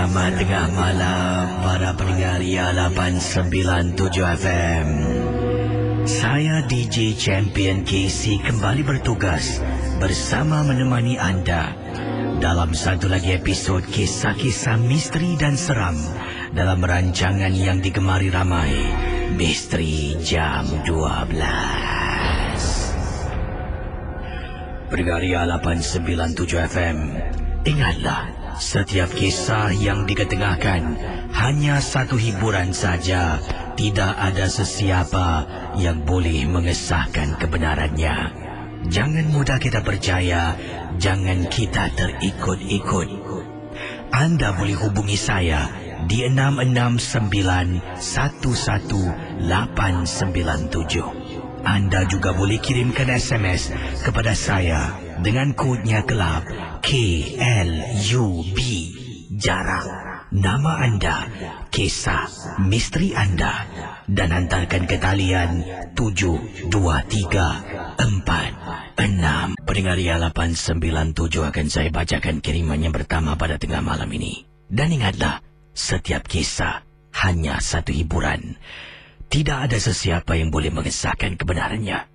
Selamat tengah malam para pendengar Ria 897 FM. Saya DJ Champion KC kembali bertugas bersama menemani anda dalam satu lagi episod kisah-kisah misteri dan seram dalam rancangan yang digemari ramai, Misteri Jam 12. Pendengar Ria 897 FM, ingatlah, setiap kisah yang diketengahkan hanya satu hiburan saja. Tidak ada sesiapa yang boleh mengesahkan kebenarannya. Jangan mudah kita percaya, jangan kita terikut-ikut. Anda boleh hubungi saya di 669111897. Anda juga boleh kirimkan SMS kepada saya dengan kodnya kelab KLUB, jarang, nama anda, kisah misteri anda, dan hantarkan ke talian 72346. Pendengar Ria 897 akan saya bacakan kiriman yang pertama pada tengah malam ini. Dan ingatlah, setiap kisah hanya satu hiburan. Tidak ada sesiapa yang boleh mengesahkan kebenarannya.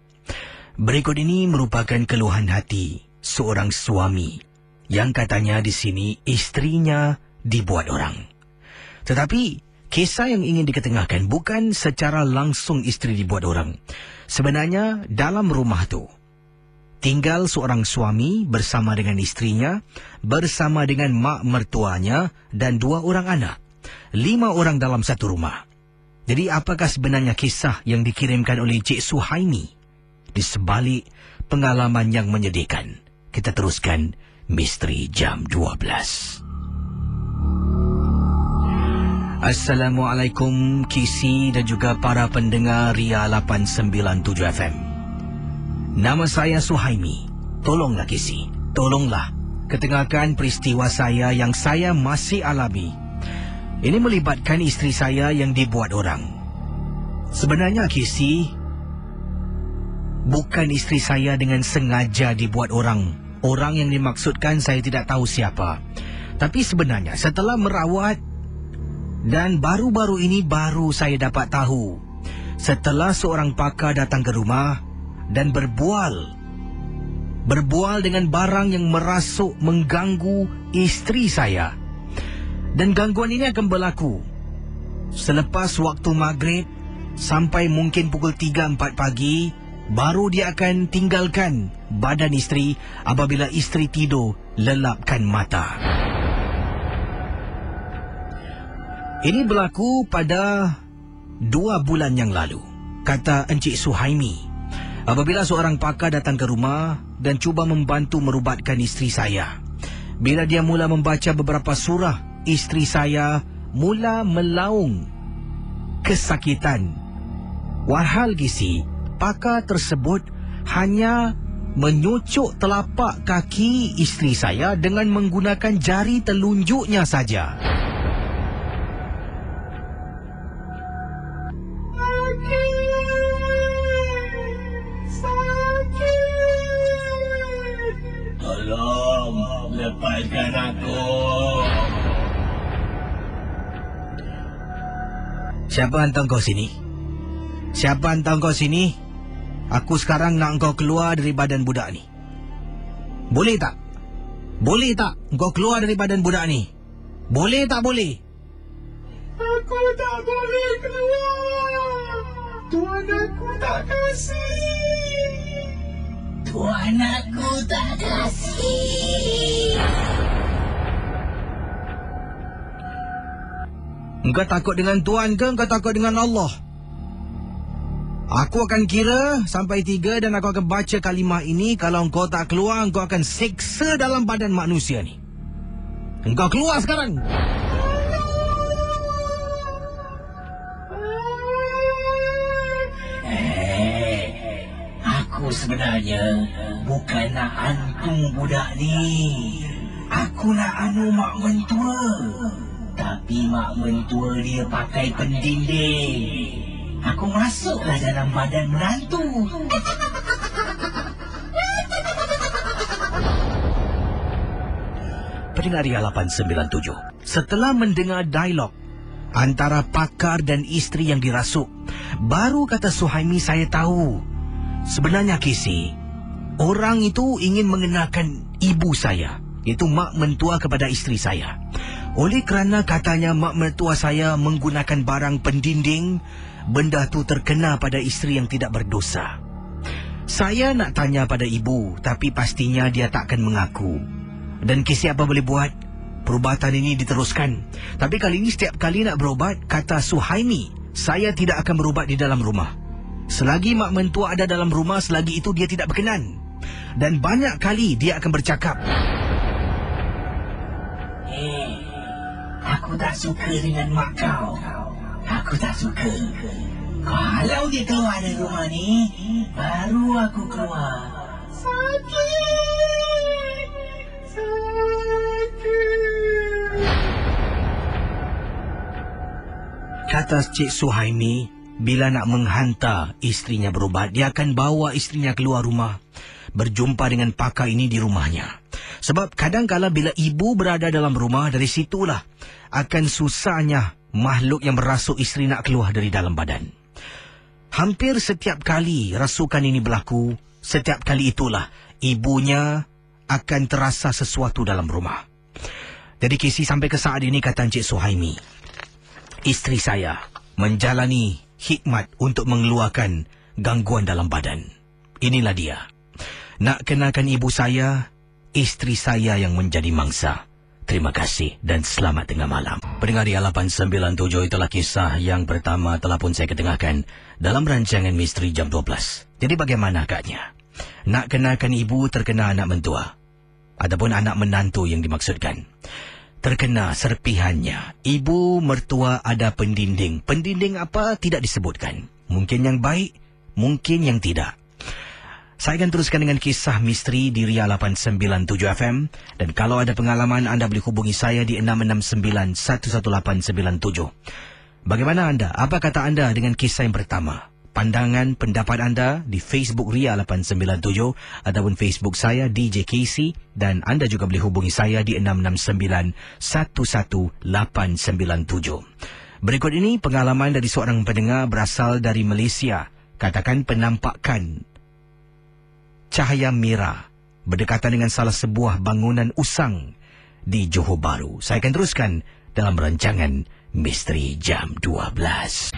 Berikut ini merupakan keluhan hati seorang suami yang katanya di sini istrinya dibuat orang. Tetapi kisah yang ingin diketengahkan bukan secara langsung istri dibuat orang. Sebenarnya dalam rumah tu tinggal seorang suami bersama dengan istrinya, bersama dengan mak mertuanya dan 2 orang anak. 5 orang dalam satu rumah. Jadi apakah sebenarnya kisah yang dikirimkan oleh Cik Suhaimi di sebalik pengalaman yang menyedihkan? Kita teruskan Misteri Jam 12. Assalamualaikum Kisi dan juga para pendengar Ria 897 FM. Nama saya Suhaimi. Tolonglah Kisi, tolonglah ketengahkan peristiwa saya yang saya masih alami. Ini melibatkan isteri saya yang dibuat orang. Sebenarnya Kisi, bukan isteri saya dengan sengaja dibuat orang. Orang yang dimaksudkan saya tidak tahu siapa. Tapi sebenarnya setelah merawat, dan baru-baru ini baru saya dapat tahu, setelah seorang pakar datang ke rumah dan berbual dengan barang yang merasuk mengganggu isteri saya. Dan gangguan ini akan berlaku selepas waktu maghrib sampai mungkin pukul 3-4 pagi. Baru dia akan tinggalkan badan isteri apabila isteri tidur lelapkan mata. Ini berlaku pada 2 bulan yang lalu, kata Encik Suhaimi. Apabila seorang pakar datang ke rumah dan cuba membantu merubatkan isteri saya. Bila dia mula membaca beberapa surah, isteri saya mula melaung kesakitan. Walhal Gisi, pakar tersebut hanya menyucuk telapak kaki isteri saya dengan menggunakan jari telunjuknya saja. Tolong, lepaskan aku. Siapa hantar kau sini? Siapa hantar kau sini? Aku sekarang nak kau keluar dari badan budak ni. Boleh tak? Boleh tak kau keluar dari badan budak ni? Boleh tak boleh? Aku tak boleh keluar. Tuan aku tak kasih. Tuan aku tak kasih. Engkau takut dengan Tuhan ke engkau takut dengan Allah? Aku akan kira sampai 3 dan aku akan baca kalimah ini. Kalau engkau tak keluar, engkau akan seksa dalam badan manusia ni. Engkau keluar sekarang. Aku sebenarnya bukan nak antung budak ni. Aku nak anu mak mentua. Tapi mak mentua dia pakai pendinding. Aku masuklah dalam badan menantu. Pendengar Ria 897, Setelah mendengar dialog antara pakar dan isteri yang dirasuk, baru kata Suhaimi saya tahu. Sebenarnya Casey, orang itu ingin mengenakan ibu saya, iaitu mak mentua kepada isteri saya. Oleh kerana katanya mak mentua saya menggunakan barang pendinding, benda tu terkena pada isteri yang tidak berdosa. Saya nak tanya pada ibu, tapi pastinya dia takkan mengaku. Dan Casey apa boleh buat? Perubatan ini diteruskan. Tapi kali ini setiap kali nak berubat, kata Suhaimi, saya tidak akan berubat di dalam rumah. Selagi mak mentua ada dalam rumah, selagi itu dia tidak berkenan. Dan banyak kali dia akan bercakap, aku tak suka dengan mak kau. Aku tak suka. Kalau dia keluar dari rumah ni, baru aku keluar. Sakit. kata Cik Suhaimi, bila nak menghantar isterinya berubat, dia akan bawa isterinya keluar rumah, berjumpa dengan pakar ini di rumahnya. Sebab kadang-kala bila ibu berada dalam rumah, dari situlah akan susahnya makhluk yang merasuk isteri nak keluar dari dalam badan. Hampir setiap kali rasukan ini berlaku, setiap kali itulah ibunya akan terasa sesuatu dalam rumah. Jadi Casey, sampai ke saat ini, kata Encik Suhaimi, isteri saya menjalani hikmat untuk mengeluarkan gangguan dalam badan. Inilah dia. Nak kenalkan ibu saya, isteri saya yang menjadi mangsa. Terima kasih dan selamat tengah malam. Pendengar di 897, itulah kisah yang pertama telah pun saya ketengahkan dalam rancangan Misteri Jam 12. Jadi bagaimana agaknya? Nak kenalkan ibu terkena anak mentua ataupun anak menantu yang dimaksudkan. Terkena serpihannya. Ibu mertua ada pendinding. Pendinding apa? Tidak disebutkan. Mungkin yang baik, mungkin yang tidak. Saya akan teruskan dengan kisah misteri di Ria 897 FM. Dan kalau ada pengalaman, anda boleh hubungi saya di 669-11897. Bagaimana anda? Apa kata anda dengan kisah yang pertama? Pandangan, pendapat anda di Facebook Ria 897 ataupun Facebook saya DJ Casey, dan anda juga boleh hubungi saya di 669-11897. Berikut ini pengalaman dari seorang pendengar berasal dari Malaysia. Katakan penampakan cahaya merah berdekatan dengan salah sebuah bangunan usang di Johor Bahru. Saya akan teruskan dalam rancangan Misteri Jam 12.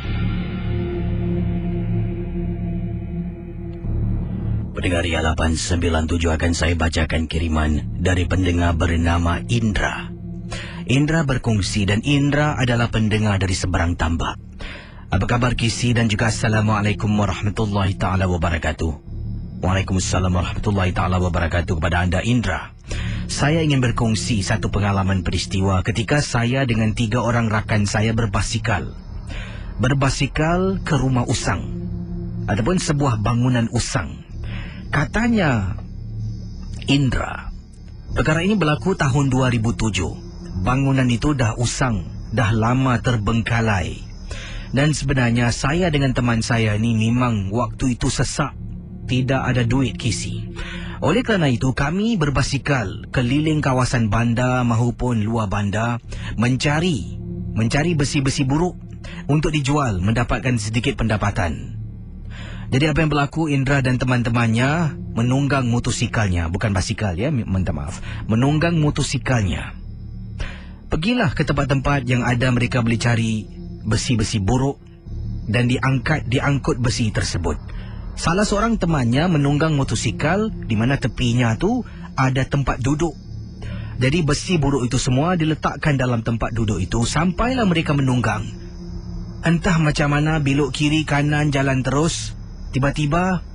Pendengar Ria 897, akan saya bacakan kiriman dari pendengar bernama Indra. Indra berkongsi, dan Indra adalah pendengar dari seberang tambak. Apa kabar Kisi dan juga Assalamualaikum warahmatullahi ta'ala wabarakatuh. Waalaikumsalam warahmatullahi ta'ala wabarakatuh kepada anda Indra. Saya ingin berkongsi satu pengalaman peristiwa ketika saya dengan 3 orang rakan saya berbasikal ke rumah usang ataupun sebuah bangunan usang. Katanya Indra, perkara ini berlaku tahun 2007. Bangunan itu dah usang, dah lama terbengkalai. Dan sebenarnya saya dengan teman saya ini memang waktu itu sesak, tidak ada duit kisi. Oleh kerana itu kami berbasikal keliling kawasan bandar maupun luar bandar mencari besi-besi buruk untuk dijual, mendapatkan sedikit pendapatan. Jadi apa yang berlaku, Indra dan teman-temannya menunggang motosikalnya, bukan basikal ya, minta maaf, menunggang motosikalnya. Pergilah ke tempat-tempat yang ada mereka boleh cari besi-besi buruk dan diangkut besi tersebut. Salah seorang temannya menunggang motosikal di mana tepinya tu ada tempat duduk. Jadi besi buruk itu semua diletakkan dalam tempat duduk itu sampailah mereka menunggang. Entah macam mana, belok kiri kanan jalan terus. Tiba-tiba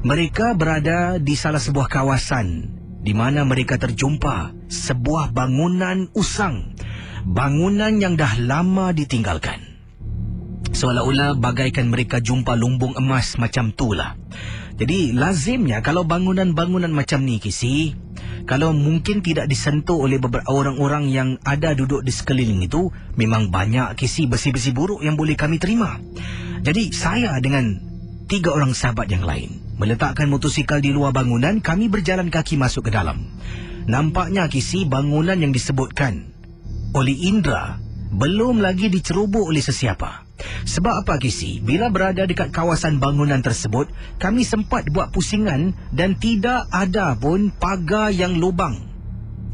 mereka berada di salah sebuah kawasan di mana mereka terjumpa sebuah bangunan usang. Bangunan yang dah lama ditinggalkan. Seolah-olah bagaikan mereka jumpa lumbung emas macam itulah. Jadi lazimnya kalau bangunan-bangunan macam ni Kisi, kalau mungkin tidak disentuh oleh beberapa orang-orang yang ada duduk di sekeliling itu, memang banyak Kisi besi-besi buruk yang boleh kami terima. Jadi saya dengan 3 orang sahabat yang lain meletakkan motosikal di luar bangunan, kami berjalan kaki masuk ke dalam. Nampaknya Kisi bangunan yang disebutkan oleh Indra belum lagi dicerubuk oleh sesiapa. Sebab apa, Kisi? Bila berada dekat kawasan bangunan tersebut, kami sempat buat pusingan dan tidak ada pun pagar yang lubang.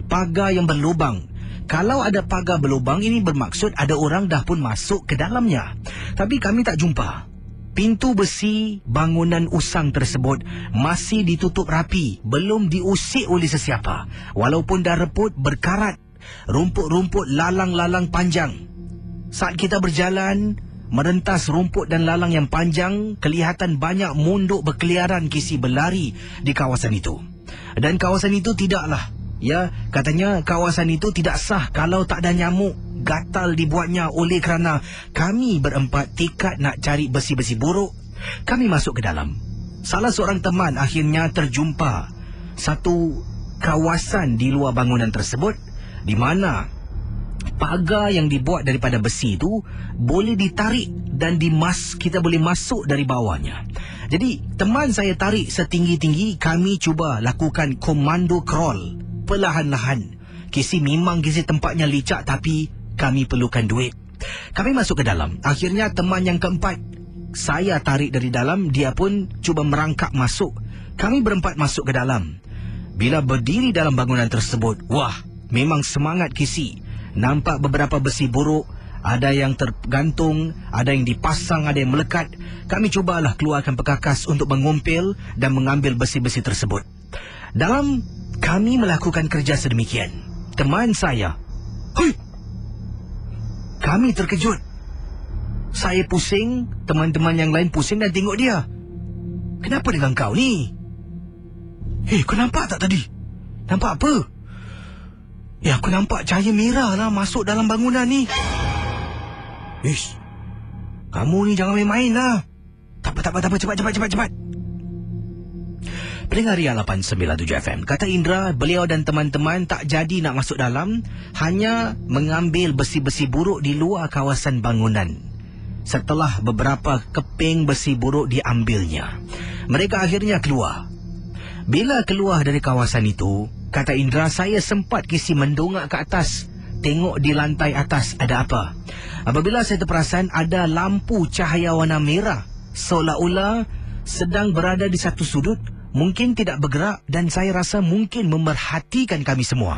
Pagar yang berlubang. Kalau ada pagar berlubang, ini bermaksud ada orang dah pun masuk ke dalamnya. Tapi kami tak jumpa. Pintu besi bangunan usang tersebut masih ditutup rapi, belum diusik oleh sesiapa. Walaupun dah reput, berkarat. Rumput-rumput lalang-lalang panjang. Saat kita berjalan merentas rumput dan lalang yang panjang, kelihatan banyak mondok berkeliaran, Kisi, berlari di kawasan itu. Dan kawasan itu tidaklah, katanya kawasan itu tidak sah kalau tak ada nyamuk. Gatal dibuatnya oleh kerana kami berempat tekad nak cari besi-besi buruk. Kami masuk ke dalam. Salah seorang teman akhirnya terjumpa satu kawasan di luar bangunan tersebut di mana pagar yang dibuat daripada besi itu boleh ditarik dan kita boleh masuk dari bawahnya. Jadi teman saya tarik setinggi-tinggi, kami cuba lakukan komando crawl perlahan-lahan. Kisi, memang Kisi tempatnya licak, tapi kami perlukan duit. Kami masuk ke dalam. Akhirnya teman yang keempat saya tarik dari dalam, dia pun cuba merangkak masuk. Kami berempat masuk ke dalam. Bila berdiri dalam bangunan tersebut, wah, memang semangat, Kisi. Nampak beberapa besi buruk, ada yang tergantung, ada yang dipasang, ada yang melekat. Kami cubalah keluarkan perkakas untuk mengumpil dan mengambil besi-besi tersebut. Dalam kami melakukan kerja sedemikian, teman saya, kami terkejut. Saya pusing, teman-teman yang lain pusing dan tengok dia. Kenapa dengan kau ni? Kau nampak tak tadi? Nampak apa? Aku nampak cahaya merah lah masuk dalam bangunan ni. Kamu ni jangan main-main lah. Tak apa, cepat. Pendengar Ria 897 FM, kata Indra, beliau dan teman-teman tak jadi nak masuk dalam, hanya mengambil besi-besi buruk di luar kawasan bangunan. Setelah beberapa keping besi buruk diambilnya, mereka akhirnya keluar. Bila keluar dari kawasan itu, kata Indra, saya sempat Kisi mendongak ke atas, tengok di lantai atas ada apa. Apabila saya terperasan, ada lampu cahaya warna merah, seolah-olah sedang berada di satu sudut, mungkin tidak bergerak, dan saya rasa mungkin memerhatikan kami semua.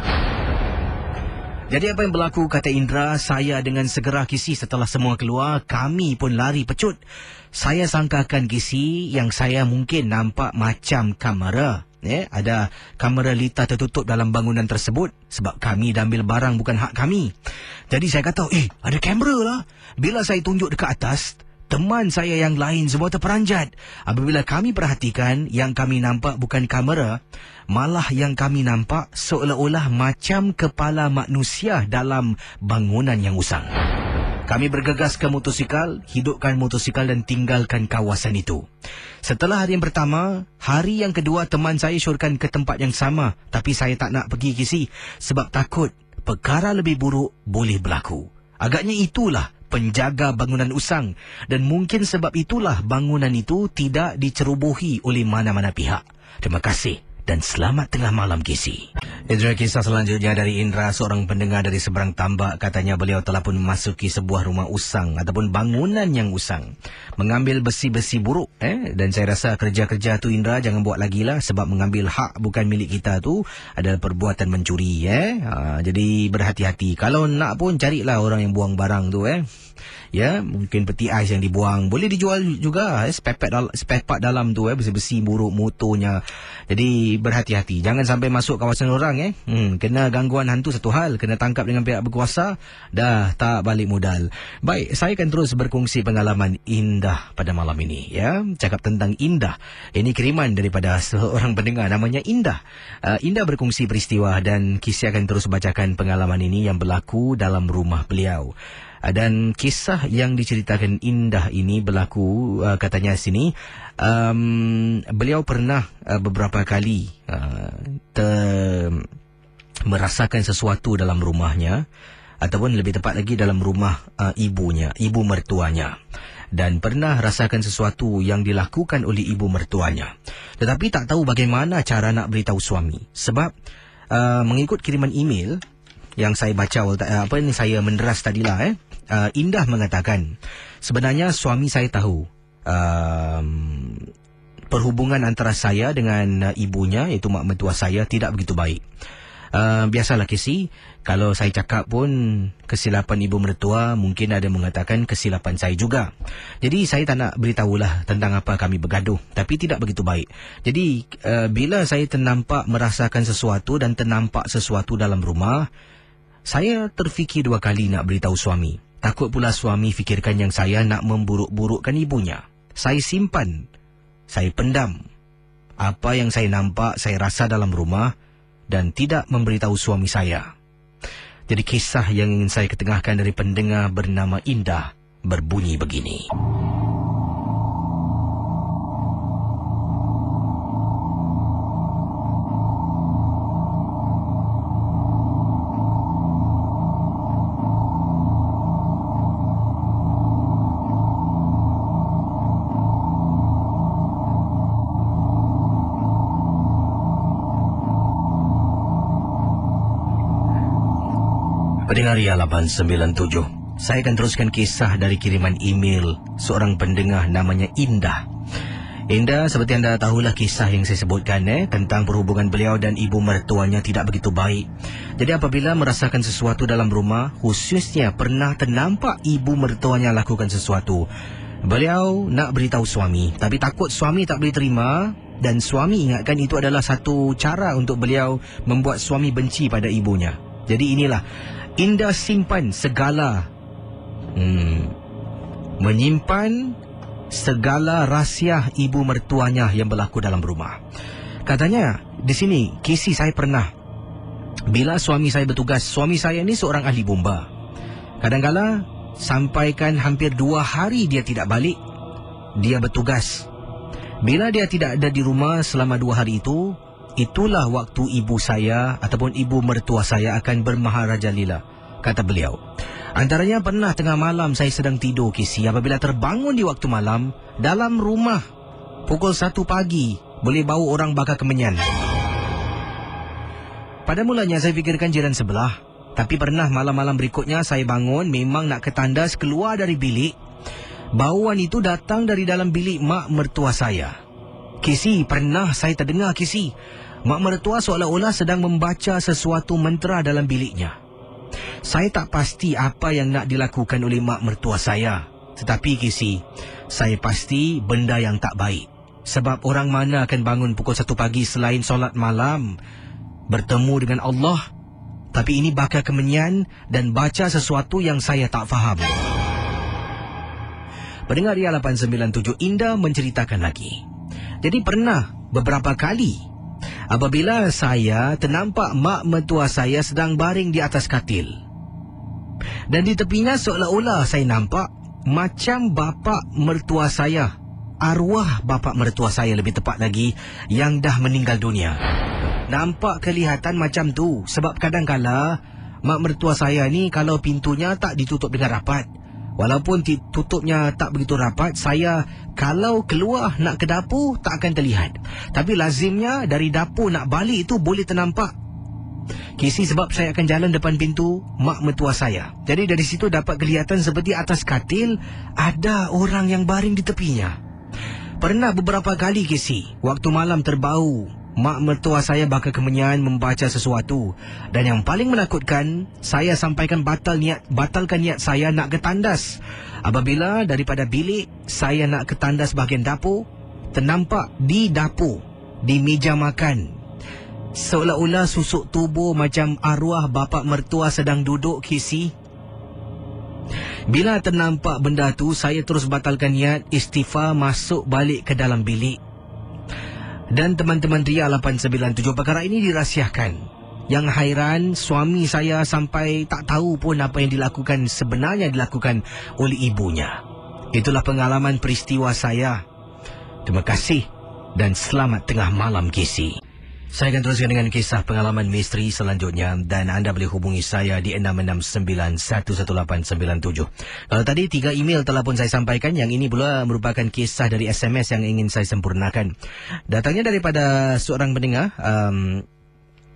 Jadi apa yang berlaku, kata Indra, saya dengan segera, Kisi, setelah semua keluar, kami pun lari pecut. Saya sangkakan, Kisi, yang saya mungkin nampak macam kamera. Ada kamera litar tertutup dalam bangunan tersebut sebab kami dah ambil barang bukan hak kami. Jadi saya kata, ada kamera lah. Bila saya tunjuk dekat atas, teman saya yang lain semua terperanjat. Apabila kami perhatikan, yang kami nampak bukan kamera, malah yang kami nampak seolah-olah macam kepala manusia dalam bangunan yang usang. Kami bergegas ke motosikal, hidupkan motosikal dan tinggalkan kawasan itu. Setelah hari yang pertama, hari yang kedua teman saya syorkan ke tempat yang sama. Tapi saya tak nak pergi, Kisi, sebab takut perkara lebih buruk boleh berlaku. Agaknya itulah penjaga bangunan usang, dan mungkin sebab itulah bangunan itu tidak dicerobohi oleh mana-mana pihak. Terima kasih dan selamat tengah malam, Kisi. Indra, kisah selanjutnya dari Indra, seorang pendengar dari seberang tambak. Katanya beliau telah pun memasuki sebuah rumah usang ataupun bangunan yang usang, mengambil besi-besi buruk. Dan saya rasa kerja-kerja tu, Indra, jangan buat lagi lah, sebab mengambil hak bukan milik kita tu adalah perbuatan mencuri. Jadi berhati-hati. Kalau nak pun carilah orang yang buang barang tu. Mungkin peti ais yang dibuang boleh dijual juga. Spare part dalam tu, besi-besi buruk motornya. Jadi berhati-hati, jangan sampai masuk kawasan orang. Kena gangguan hantu satu hal, kena tangkap dengan pihak berkuasa, dah tak balik modal. Baik, saya akan terus berkongsi pengalaman indah pada malam ini. Cakap tentang indah, ini kiriman daripada seorang pendengar namanya Indah. Indah berkongsi peristiwa dan Kisi akan terus bacakan pengalaman ini yang berlaku dalam rumah beliau. Dan kisah yang diceritakan Indah ini berlaku, katanya sini, beliau pernah beberapa kali merasakan sesuatu dalam rumahnya, ataupun lebih tepat lagi dalam rumah ibu mertuanya. Dan pernah rasakan sesuatu yang dilakukan oleh ibu mertuanya, tetapi tak tahu bagaimana cara nak beritahu suami. Sebab mengikut kiriman email, yang saya baca apa ini saya menderas tadilah Indah mengatakan sebenarnya suami saya tahu perhubungan antara saya dengan ibunya iaitu mak mentua saya tidak begitu baik. Biasalah Casey, kalau saya cakap pun kesilapan ibu mertua, mungkin ada mengatakan kesilapan saya juga. Jadi saya tak nak beritahulah tentang apa kami bergaduh, tapi tidak begitu baik. Jadi bila saya ternampak merasakan sesuatu dan ternampak sesuatu dalam rumah, saya terfikir dua kali nak beritahu suami. Takut pula suami fikirkan yang saya nak memburuk-burukkan ibunya. Saya simpan, saya pendam apa yang saya nampak, saya rasa dalam rumah dan tidak memberitahu suami saya. Jadi kisah yang ingin saya ketengahkan dari pendengar bernama Indah berbunyi begini. Pendengar Ria 897, saya akan teruskan kisah dari kiriman email seorang pendengar namanya Indah. Indah, seperti anda tahulah kisah yang saya sebutkan tentang perhubungan beliau dan ibu mertuanya tidak begitu baik. Jadi apabila merasakan sesuatu dalam rumah, khususnya pernah ternampak ibu mertuanya lakukan sesuatu, beliau nak beritahu suami, tapi takut suami tak boleh terima. Dan suami ingatkan itu adalah satu cara untuk beliau membuat suami benci pada ibunya. Jadi inilah Indah simpan segala menyimpan segala rahsia ibu mertuanya yang berlaku dalam rumah. Katanya di sini, Casey, saya pernah bila suami saya bertugas, suami saya ni seorang ahli bomba. Kadang-kala sampaikan hampir 2 hari dia tidak balik, dia bertugas. Bila dia tidak ada di rumah selama 2 hari itu, itulah waktu ibu saya ataupun ibu mertua saya akan bermaharajalela, kata beliau. Antaranya pernah tengah malam saya sedang tidur, Casey. Apabila terbangun di waktu malam, dalam rumah pukul 1 pagi boleh bau orang bakar kemenyan. Pada mulanya saya fikirkan jiran sebelah, tapi pernah malam-malam berikutnya saya bangun memang nak ketandas keluar dari bilik. Bauan itu datang dari dalam bilik mak mertua saya. Casey, pernah saya terdengar, Casey, mak mertua seolah-olah sedang membaca sesuatu mantra dalam biliknya. Saya tak pasti apa yang nak dilakukan oleh mak mertua saya. Tetapi Casey, saya pasti benda yang tak baik. Sebab orang mana akan bangun pukul 1 pagi selain solat malam, bertemu dengan Allah, tapi ini bakar kemenyan dan baca sesuatu yang saya tak faham. Pendengar Ria 897, Indah menceritakan lagi. Jadi pernah beberapa kali apabila saya ternampak mak mertua saya sedang baring di atas katil. Dan di tepinya seolah-olah saya nampak macam bapa mertua saya, arwah bapa mertua saya lebih tepat lagi, yang dah meninggal dunia. Nampak kelihatan macam tu sebab kadang-kala mak mertua saya ni kalau pintunya tak ditutup dengan rapat, walaupun tutupnya tak begitu rapat, saya kalau keluar nak ke dapur tak akan terlihat. Tapi lazimnya dari dapur nak balik itu boleh ternampak. Casey, sebab saya akan jalan depan pintu mak mertua saya. Jadi dari situ dapat kelihatan seperti atas katil ada orang yang baring di tepinya. Pernah beberapa kali, Casey, waktu malam terbau mak mertua saya bakar kemenyan membaca sesuatu. Dan yang paling menakutkan, saya sampaikan batalkan niat saya nak ke tandas. Apabila daripada bilik saya nak ke tandas bahagian dapur, ternampak di dapur, di meja makan, seolah-olah susuk tubuh macam arwah bapa mertua sedang duduk, Casey. Bila ternampak benda tu, saya terus batalkan niat, istighfar, masuk balik ke dalam bilik. Dan teman-teman Ria 897, perkara ini dirahsiakan. Yang hairan, suami saya sampai tak tahu pun apa yang dilakukan sebenarnya dilakukan oleh ibunya. Itulah pengalaman peristiwa saya. Terima kasih dan selamat tengah malam, Casey. Saya akan teruskan dengan kisah pengalaman misteri selanjutnya dan anda boleh hubungi saya di 669-11897. Kalau tadi 3 email telah pun saya sampaikan, yang ini pula merupakan kisah dari SMS yang ingin saya sempurnakan. Datangnya daripada seorang pendengar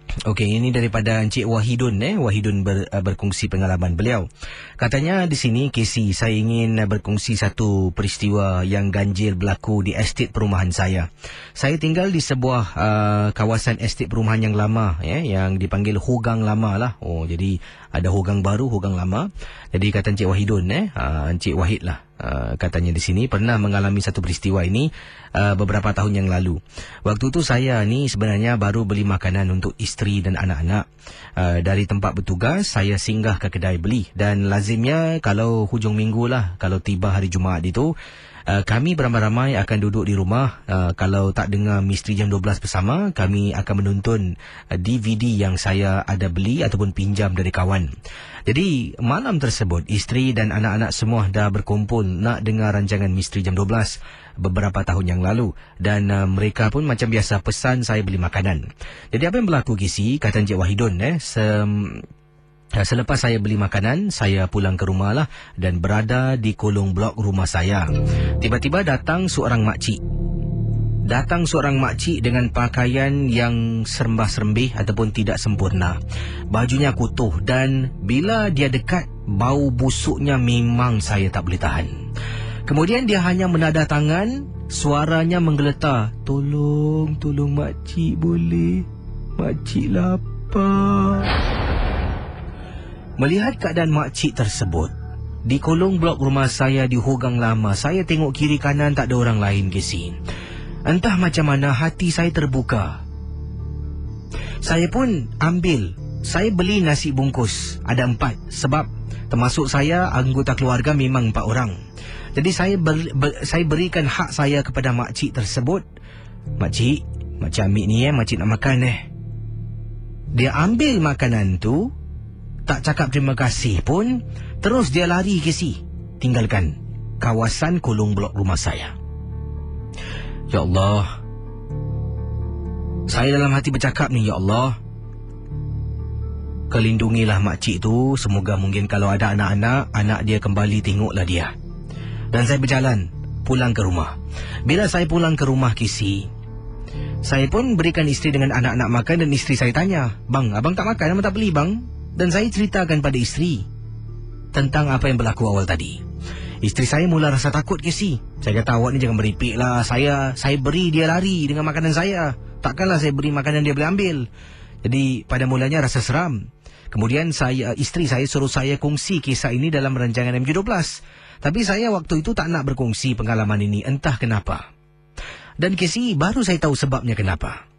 Okey, ini daripada Encik Wahidun. Wahidun berkongsi pengalaman beliau. Katanya di sini, Casey, saya ingin berkongsi satu peristiwa yang ganjil berlaku di estet perumahan saya. Saya tinggal di sebuah kawasan estet perumahan yang lama, yang dipanggil Hogang Lama lah. Oh, jadi ada Hogang baru, Hogang Lama. Jadi kata Encik Wahidun, Encik Wahid lah, katanya di sini pernah mengalami satu peristiwa ini beberapa tahun yang lalu. Waktu itu saya ni sebenarnya baru beli makanan untuk isteri dan anak-anak. Dari tempat bertugas saya singgah ke kedai beli, dan lazimnya kalau hujung minggu lah, kalau tiba hari Jumaat itu, kami beramai-ramai akan duduk di rumah. Kalau tak dengar Misteri Jam 12 bersama, kami akan menonton DVD yang saya ada beli ataupun pinjam dari kawan. Jadi malam tersebut, isteri dan anak-anak semua dah berkumpul nak dengar rancangan Misteri Jam 12 beberapa tahun yang lalu. Dan mereka pun macam biasa pesan saya beli makanan. Jadi apa yang berlaku, Kisi? Kata Encik Wahidun, selepas saya beli makanan, saya pulang ke rumah lah dan berada di kolong blok rumah saya. Tiba-tiba datang seorang makcik. Datang seorang makcik dengan pakaian yang serembah-serembih ataupun tidak sempurna. Bajunya kutuh, dan bila dia dekat, bau busuknya memang saya tak boleh tahan. Kemudian dia hanya menadah tangan, suaranya menggeletar. Tolong makcik boleh? Makcik lapar. Melihat keadaan makcik tersebut di kolong blok rumah saya di Hogang Lama, saya tengok kiri kanan tak ada orang lain, Kesi. Entah macam mana hati saya terbuka. Saya pun saya beli nasi bungkus, ada 4, sebab termasuk saya, anggota keluarga memang 4 orang. Jadi saya berikan hak saya kepada makcik tersebut. Makcik ambil ni makcik nak makan Dia ambil makanan tu, tak cakap terima kasih pun, terus dia lari, Kesi, tinggalkan kawasan kolong blok rumah saya. Ya Allah, saya dalam hati bercakap ni, ya Allah, kelindungilah makcik tu. Semoga mungkin kalau ada anak-anak, anak dia kembali, tengoklah dia. Dan saya berjalan pulang ke rumah. Bila saya pulang ke rumah, Kisi, saya pun berikan isteri dengan anak-anak makan, dan isteri saya tanya, "Bang, abang tak makan, abang tak beli, bang?" Dan saya ceritakan pada isteri tentang apa yang berlaku awal tadi. Isteri saya mula rasa takut, Kesi. Saya kata, awak ni jangan meripik lah. Saya beri dia lari dengan makanan saya. Takkanlah saya beri makanan dia boleh ambil. Jadi pada mulanya rasa seram. Kemudian isteri saya suruh saya kongsi kisah ini dalam rancangan MJ12. Tapi saya waktu itu tak nak berkongsi pengalaman ini, entah kenapa. Dan Kesi, baru saya tahu sebabnya kenapa.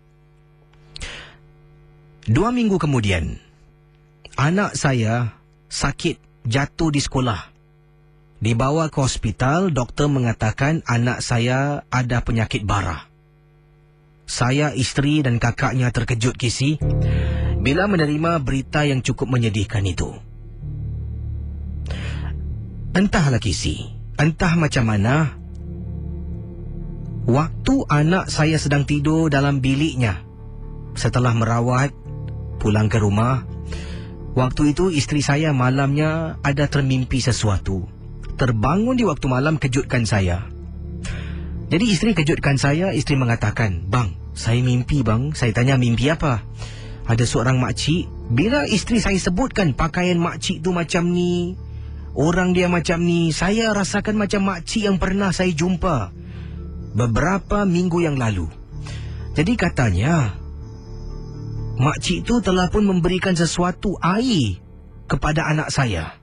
2 minggu kemudian, anak saya sakit, jatuh di sekolah. Dibawa ke hospital, doktor mengatakan anak saya ada penyakit bara. Saya, isteri dan kakaknya terkejut, Kisi, bila menerima berita yang cukup menyedihkan itu. Entahlah, Kisi, entah macam mana, waktu anak saya sedang tidur dalam biliknya, setelah merawat, pulang ke rumah, waktu itu isteri saya malamnya ada termimpi sesuatu. Terbangun di waktu malam, kejutkan saya. Jadi isteri kejutkan saya. Isteri mengatakan, "Bang, saya mimpi, bang." Saya tanya, "Mimpi apa?" "Ada seorang makcik." Bila isteri saya sebutkan pakaian makcik tu macam ni, orang dia macam ni, saya rasakan macam makcik yang pernah saya jumpa beberapa minggu yang lalu. Jadi katanya makcik tu telah pun memberikan sesuatu air kepada anak saya.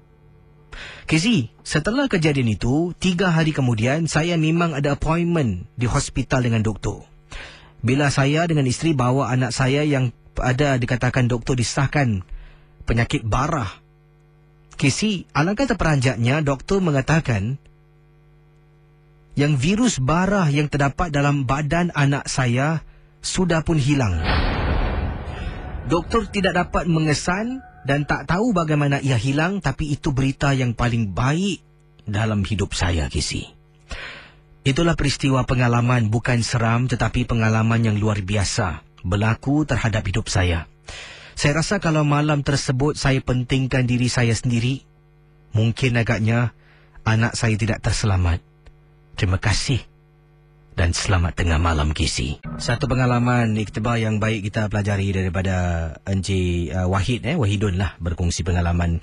Kesi, setelah kejadian itu, 3 hari kemudian, saya memang ada appointment di hospital dengan doktor. Bila saya dengan isteri bawa anak saya yang ada dikatakan doktor disahkan penyakit bara. Kesi, alangkah terperanjatnya, doktor mengatakan yang virus bara yang terdapat dalam badan anak saya sudah pun hilang. Doktor tidak dapat mengesan dan tak tahu bagaimana ia hilang, tapi itu berita yang paling baik dalam hidup saya, Kisi. Itulah peristiwa pengalaman, bukan seram tetapi pengalaman yang luar biasa berlaku terhadap hidup saya. Saya rasa kalau malam tersebut saya pentingkan diri saya sendiri, mungkin agaknya anak saya tidak terselamat. Terima kasih dan selamat tengah malam Casey. Satu pengalaman iktibar yang baik kita pelajari daripada Encik Wahidun lah, berkongsi pengalaman.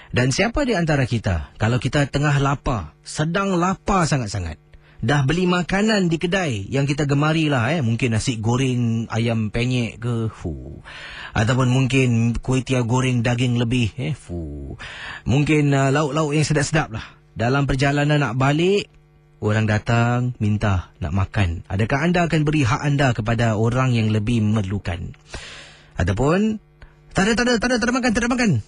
Dan siapa di antara kita, kalau kita tengah lapar, sedang lapar sangat-sangat, dah beli makanan di kedai yang kita gemari lah, mungkin nasi goreng ayam penyet ke, ataupun mungkin kuih tiaw goreng daging lebih, mungkin lauk-lauk yang sedap-sedap lah. Dalam perjalanan nak balik, orang datang minta nak makan. Adakah anda akan beri hak anda kepada orang yang lebih memerlukan? Ataupun tak ada makan.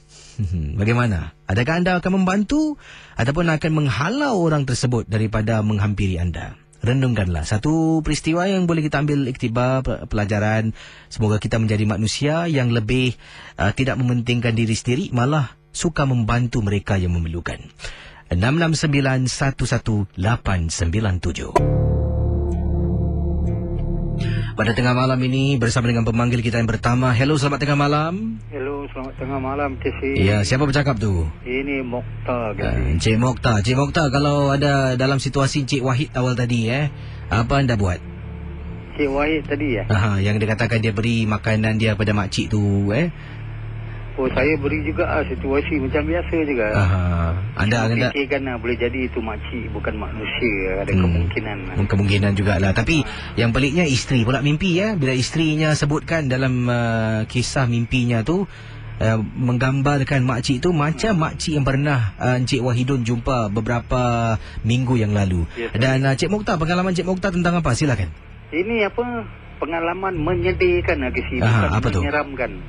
Bagaimana? Adakah anda akan membantu ataupun akan menghalau orang tersebut daripada menghampiri anda? Renungkanlah satu peristiwa yang boleh kita ambil iktibar, pelajaran. Semoga kita menjadi manusia yang lebih tidak mementingkan diri sendiri, malah suka membantu mereka yang memerlukan. 669-11897. Pada tengah malam ini bersama dengan pemanggil kita yang pertama. Hello, selamat tengah malam. Hello, selamat tengah malam Casey. Ya, siapa bercakap tu? Ini Mokhtar. Encik Mokhtar. Encik Mokhtar, kalau ada dalam situasi Encik Wahid awal tadi, apa anda buat? Encik Wahid tadi ya? Yang dia katakan dia beri makanan dia pada makcik tu, Oh, saya beri juga situasi macam biasa juga. Anda fikirkan boleh jadi itu makcik, bukan manusia. Ada kemungkinan. Kemungkinan jugalah. Tapi yang peliknya isteri pula mimpi, bila isterinya sebutkan dalam kisah mimpinya tu, menggambarkan makcik tu macam makcik yang pernah Encik Wahidun jumpa beberapa minggu yang lalu. Yes, dan Cik Mokhtar, pengalaman Cik Mokhtar tentang apa? Silakan. Ini pengalaman menyedihkan, bukan apa menyeramkan.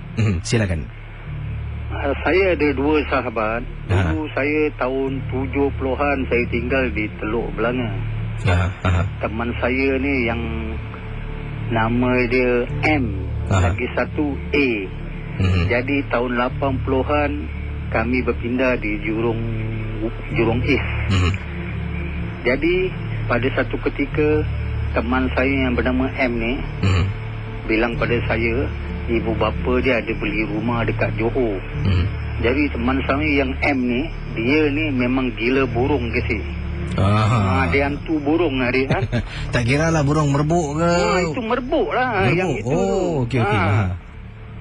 Silakan. Saya ada dua sahabat. Dulu saya tahun 70-an saya tinggal di Teluk Belanga. Teman saya ni yang nama dia M, lagi satu A. Jadi tahun 80-an kami berpindah di Jurong East. Jadi pada satu ketika teman saya yang bernama M ni bilang pada saya, ibu bapa dia ada beli rumah dekat Johor. Jadi teman saya yang M ni, dia ni memang gila burung ke. Dia hantu burung dia kan. Tak kira lah burung merbuk ke? Itu merbuk lah. Merbuk. Yang itu. Okey.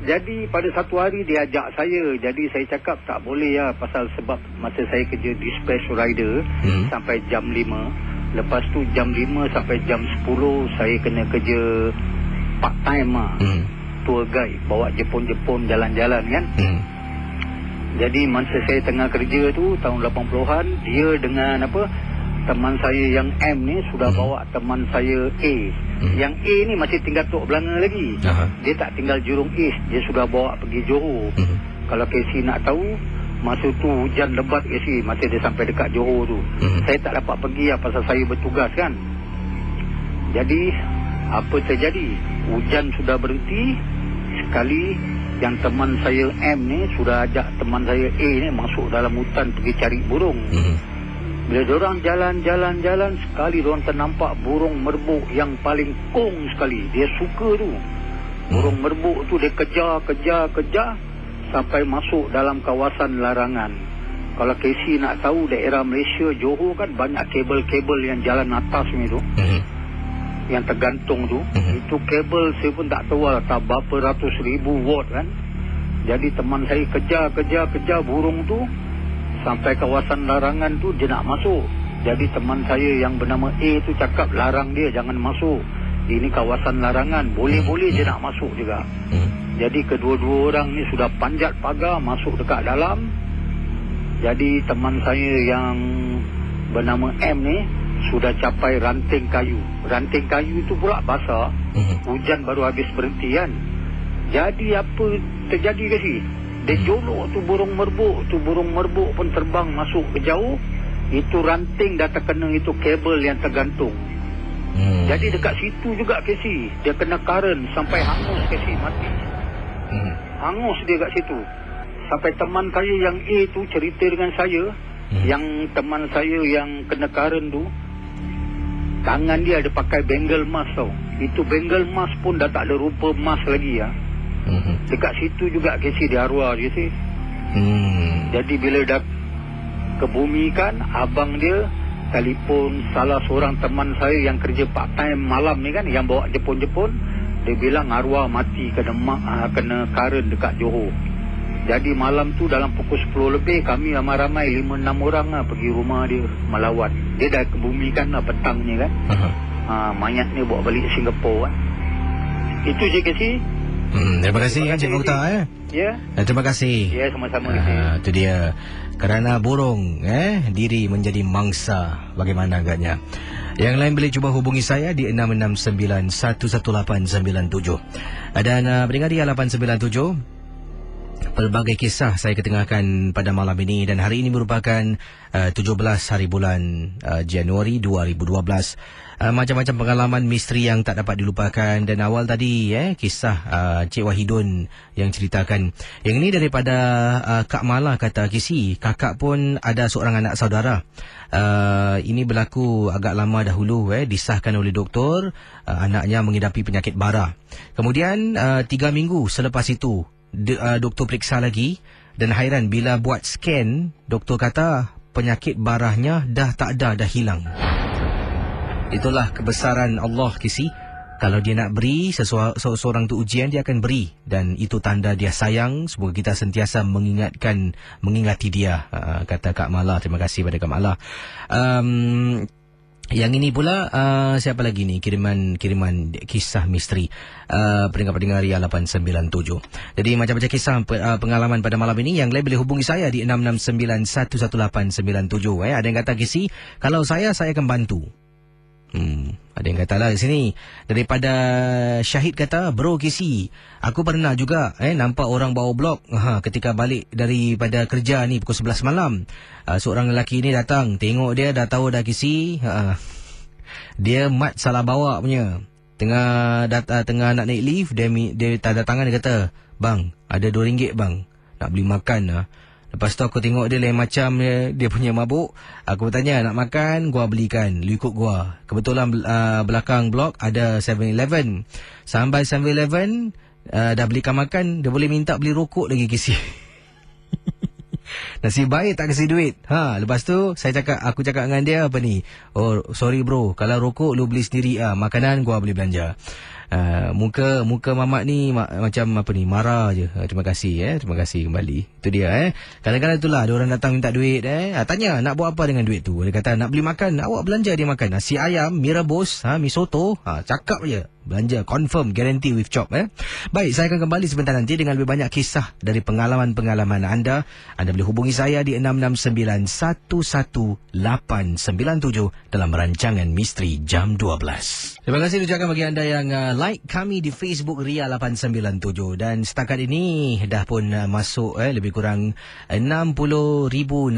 Jadi pada satu hari dia ajak saya. Jadi saya cakap tak boleh lah, pasal sebab masa saya kerja dispatch rider sampai jam 5. Lepas tu jam 5 sampai jam 10 saya kena kerja part time lah. Tour guide, bawa Jepun jalan-jalan kan. Jadi masa saya tengah kerja tu tahun 80-an, dia dengan teman saya yang M ni sudah bawa teman saya A. Yang A ni masih tinggal Tok Belanga lagi. Dia tak tinggal Jurong East, dia sudah bawa pergi Johor. Kalau Casey nak tahu, masa tu hujan lebat Casey, masa dia sampai dekat Johor tu. Saya tak dapat pergi lah pasal saya bertugas kan. Jadi apa terjadi? Hujan sudah berhenti. Sekali yang teman saya M ni sudah ajak teman saya A ni masuk dalam hutan pergi cari burung. Bila diorang jalan, sekali diorang ternampak burung merbuk yang paling kong sekali. Dia suka tu. Burung merbuk tu dia kejar sampai masuk dalam kawasan larangan. Kalau Casey nak tahu, daerah Malaysia Johor kan banyak kabel-kabel yang jalan atas ni tu. Yang tergantung tu, itu kabel saya pun tak tahu lah, tak berapa ratus ribu watt kan. Jadi teman saya kejar burung tu sampai kawasan larangan tu, dia nak masuk. Jadi teman saya yang bernama A tu cakap larang dia jangan masuk, ini kawasan larangan. Boleh dia nak masuk juga. Jadi kedua-dua orang ni sudah panjat pagar masuk dekat dalam. Jadi teman saya yang bernama M ni sudah capai ranting kayu. Ranting kayu itu pula basah. Hujan baru habis berhenti kan. Jadi apa terjadi ke sini? Dia jolok tu burung merbuk. Tu burung merbuk pun terbang masuk ke jauh. Itu ranting dah terkena itu kabel yang tergantung. Jadi dekat situ juga Casey, dia kena current sampai hangus Casey, mati. Hangus dia kat situ. Sampai teman saya yang A tu cerita dengan saya, yang teman saya yang kena current tu, tangan dia ada pakai bengal mask tau. Itu bengal mask pun dah tak ada rupa mask lagi ya. Dekat situ juga Casey dia arwah je sih. Jadi bila dah kebumikan, abang dia telefon salah seorang teman saya yang kerja part time malam ni kan, yang bawa Jepun. Dia bilang arwah mati kena current dekat Johor. Jadi malam tu dalam pukul 10 lebih kami ramai-ramai 5-6 orang lah pergi rumah dia melawat. Dia dah kebumikan lah petangnya kan. Mayat ni bawa balik Singapura kan. Itu je Casey. Terima kasih Encik Mokhtar Ya. Terima kasih. Ya, sama-sama. Itu dia. Kerana burung diri menjadi mangsa. Bagaimana agaknya? Yang lain boleh cuba hubungi saya di 669-11897. Dan pendengar dia 897. Pelbagai kisah saya ketengahkan pada malam ini, dan hari ini merupakan 17 hari bulan Januari 2012. Macam-macam pengalaman misteri yang tak dapat dilupakan. Dan awal tadi kisah Cik Wahidun yang ceritakan. Yang ini daripada Kak Mala, kata Kisi, kakak pun ada seorang anak saudara. Ini berlaku agak lama dahulu, disahkan oleh doktor, anaknya mengidapi penyakit bara. Kemudian 3 minggu selepas itu doktor periksa lagi, dan hairan bila buat scan, doktor kata penyakit barahnya dah tak ada, dah hilang. Itulah kebesaran Allah, Kisi. Kalau dia nak beri seseorang tu ujian, dia akan beri, dan itu tanda dia sayang. Semoga kita sentiasa mengingati dia, kata Kak Mala. Terima kasih pada Kak Mala. Yang ini pula siapa lagi ni kiriman kisah misteri pendengar-pendengar Ria 897. Jadi macam-macam kisah pengalaman pada malam ini. Yang lain boleh hubungi saya di 669-11897. Ada yang kata, Kisi, kalau saya akan bantu. Ada yang kata lah di sini. Daripada Syahid kata, bro Kisi, aku pernah juga nampak orang bawa blok ketika balik daripada kerja ni pukul 11 malam. Seorang lelaki ni datang, tengok dia dah tahu dah Kisi. Dia mat salah bawa punya. Tengah nak naik lift, dia tanda tangan, dia kata, bang, ada RM2 bang, nak beli makan. Lepas tu aku tengok dia lain macam dia punya mabuk. Aku bertanya, nak makan? Gua belikan. Lu ikut gua. Kebetulan belakang blok ada 7-Eleven. Sampai 7-Eleven, dah belikan makan, dia boleh minta beli rokok lagi, Kisi. Nasib baik tak kasi duit. Lepas tu aku cakap dengan dia apa ni? Oh, sorry bro, kalau rokok lu beli sendiri, makanan gua boleh belanja. Muka mamak ni macam apa ni, marah je. Terima kasih terima kasih kembali. Itu dia kadang-kadang itulah ada orang datang minta duit tanya nak buat apa dengan duit tu. Dia kata nak beli makan, awak belanja dia makan nasi ayam, mi rebus, mi soto, cakap je belanja, confirm, guarantee with chop. Baik, saya akan kembali sebentar nanti dengan lebih banyak kisah dari pengalaman-pengalaman anda. Anda boleh hubungi saya di 669-11897 dalam rancangan Misteri Jam 12. Terima kasih ucapkan bagi anda yang like kami di Facebook Ria 897. Dan setakat ini dah pun masuk lebih kurang 60,600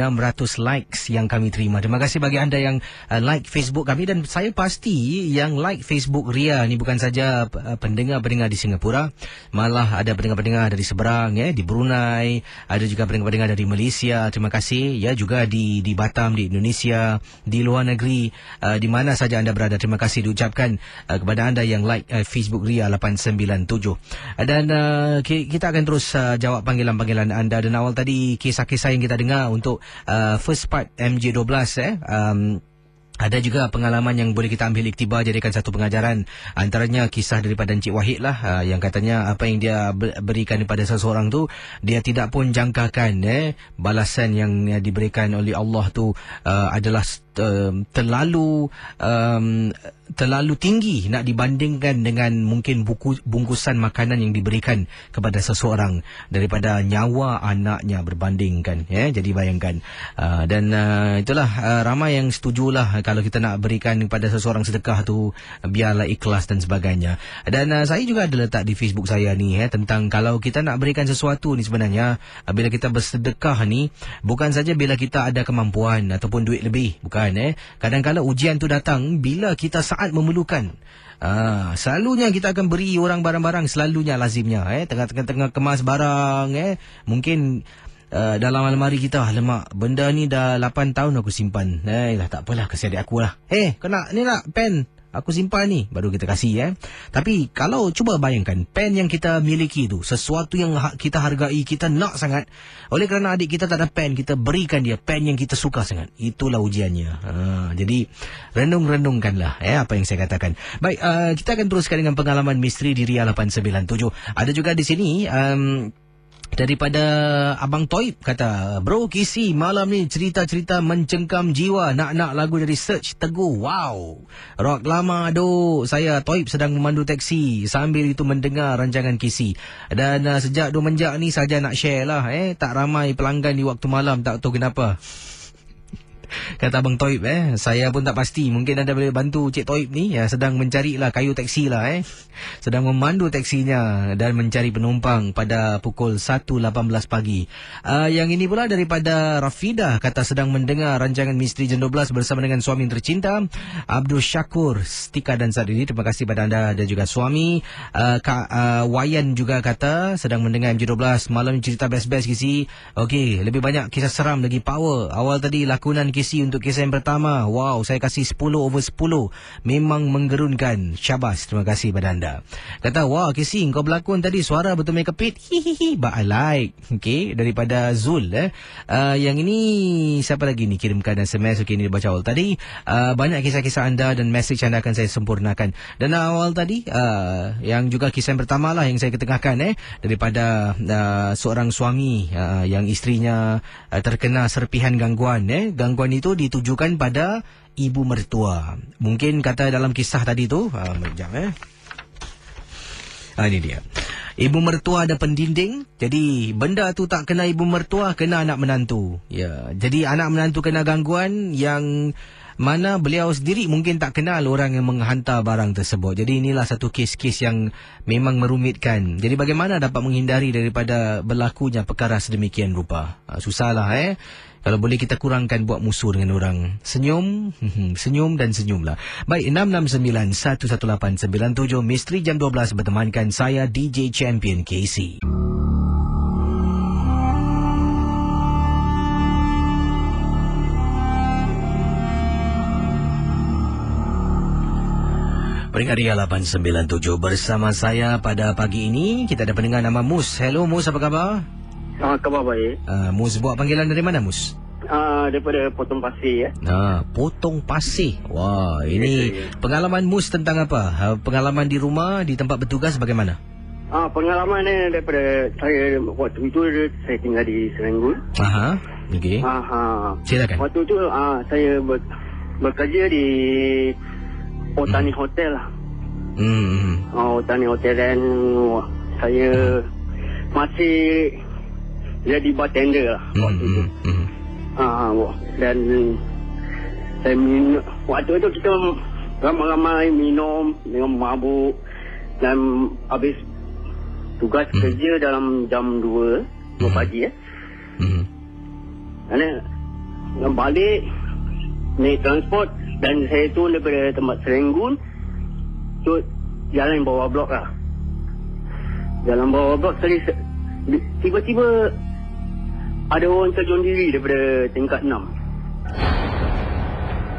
likes yang kami terima. Terima kasih bagi anda yang like Facebook kami. Dan saya pasti yang like Facebook Ria ni bukan saja pendengar-pendengar di Singapura, malah ada pendengar-pendengar dari seberang di Brunei, ada juga pendengar-pendengar dari Malaysia. Terima kasih juga di Batam, di Indonesia, di luar negeri, di mana saja anda berada. Terima kasih diucapkan kepada anda yang like Facebook Ria 897. Dan kita akan terus jawab panggilan-panggilan anda. Dan awal tadi kisah-kisah yang kita dengar untuk first part MJ12 ada juga pengalaman yang boleh kita ambil iktibar, jadikan satu pengajaran. Antaranya kisah daripada Encik Wahid lah, yang katanya apa yang dia berikan kepada seseorang tu, dia tidak pun jangkakan balasan yang diberikan oleh Allah tu adalah terlalu tinggi nak dibandingkan dengan mungkin bungkusan makanan yang diberikan kepada seseorang daripada nyawa anaknya berbandingkan. Jadi bayangkan. Dan itulah ramai yang setujulah kalau kita nak berikan kepada seseorang sedekah tu, biarlah ikhlas dan sebagainya. Dan saya juga ada letak di Facebook saya ni tentang kalau kita nak berikan sesuatu ni, sebenarnya bila kita bersedekah ni bukan saja bila kita ada kemampuan ataupun duit lebih, bukan. Kadang-kadang ujian tu datang bila kita saat memerlukan. Selalunya kita akan beri orang barang-barang, selalunya lazimnya tengah-tengah kemas barang, mungkin dalam almari kita, alamak, benda ni dah 8 tahun aku simpan. Tak apalah, kasih adik aku lah. Kau nak ni nak pen? Aku simpan ni, baru kita kasih Tapi kalau cuba bayangkan, pen yang kita miliki tu sesuatu yang kita hargai, kita nak sangat. Oleh kerana adik kita tak ada pen, kita berikan dia pen yang kita suka sangat. Itulah ujiannya. Jadi renung-renungkanlah apa yang saya katakan. Baik, kita akan teruskan dengan pengalaman misteri di Ria 897. Ada juga di sini daripada Abang Toib kata, bro Kisi malam ni cerita-cerita mencengkam jiwa, nak lagu dari Search Teguh. Wow, rock lama aduh. Saya Toib sedang memandu teksi sambil itu mendengar rancangan Kisi. Dan sejak menjak ni saja nak share lah tak ramai pelanggan di waktu malam, tak tahu kenapa. Kata Abang Toib saya pun tak pasti. Mungkin anda boleh bantu Cik Toib ni sedang mencarilah kayu teksi lah sedang memandu teksinya dan mencari penumpang pada pukul 1.18 pagi. Yang ini pula daripada Rafidah kata sedang mendengar rancangan Misteri Jam 12 bersama dengan suami tercinta Abdul Syakur Stika dan saat ini. Terima kasih pada anda dan juga suami. Wayan juga kata sedang mendengar MJ12 malam cerita best-best Kisi. Okey, lebih banyak kisah seram lagi power. Awal tadi lakonan Kisi untuk kisah yang pertama. Wow, saya kasih 10/10. Memang menggerunkan. Syabas, terima kasih pada anda. Kata, wah Kisi, kau berlakon tadi suara betul make kepit. Hihihi, but I like. Okay, daripada Zul. Yang ini, siapa lagi ni kirimkan SMS. Okay, ini dibaca awal tadi. Banyak kisah-kisah anda dan mesej anda akan saya sempurnakan. Dan awal tadi, yang juga kisah yang pertama lah yang saya ketengahkan. Daripada seorang suami yang isterinya terkena serpihan gangguan. Gangguan itu ditujukan pada ibu mertua. Mungkin kata dalam kisah tadi tu, sekejap ini dia. Ibu mertua ada pendinding, jadi benda tu tak kena ibu mertua, kena anak menantu. Ya, jadi anak menantu kena gangguan yang mana beliau sendiri mungkin tak kenal orang yang menghantar barang tersebut. Jadi inilah satu kes-kes yang memang merumitkan. Jadi bagaimana dapat menghindari daripada berlakunya perkara sedemikian rupa? Susahlah Kalau boleh kita kurangkan buat musuh dengan orang. Senyum, senyum dan senyumlah. Baik, 669-11897 Misteri Jam 12 bertemankan saya DJ Champion KC. Peringkat Ria 897 bersama saya pada pagi ini. Kita ada pendengar nama Mus. Hello Mus, apa khabar? Khabar baik. Mus buat panggilan dari mana Mus? Daripada Potong Pasir Potong Pasir. Wah, ini pengalaman Mus tentang apa? Pengalaman di rumah, di tempat bertugas bagaimana? Pengalaman ni daripada saya waktu itu saya tinggal di Serenggun. Okey. Silakan. Waktu itu saya bekerja di Otani Hotel lah. Otani Hotel dan saya masih jadi bartender lah waktu itu. Dan saya minum, waktu itu kita ramai-ramai minum mabuk dan habis tugas kerja dalam jam 2 pagi dan balik naik transport. Dan saya tu daripada tempat Serenggun tu jalan bawah blok lah. Jalan bawah blok tadi tiba-tiba ada orang terjun diri daripada tingkat 6.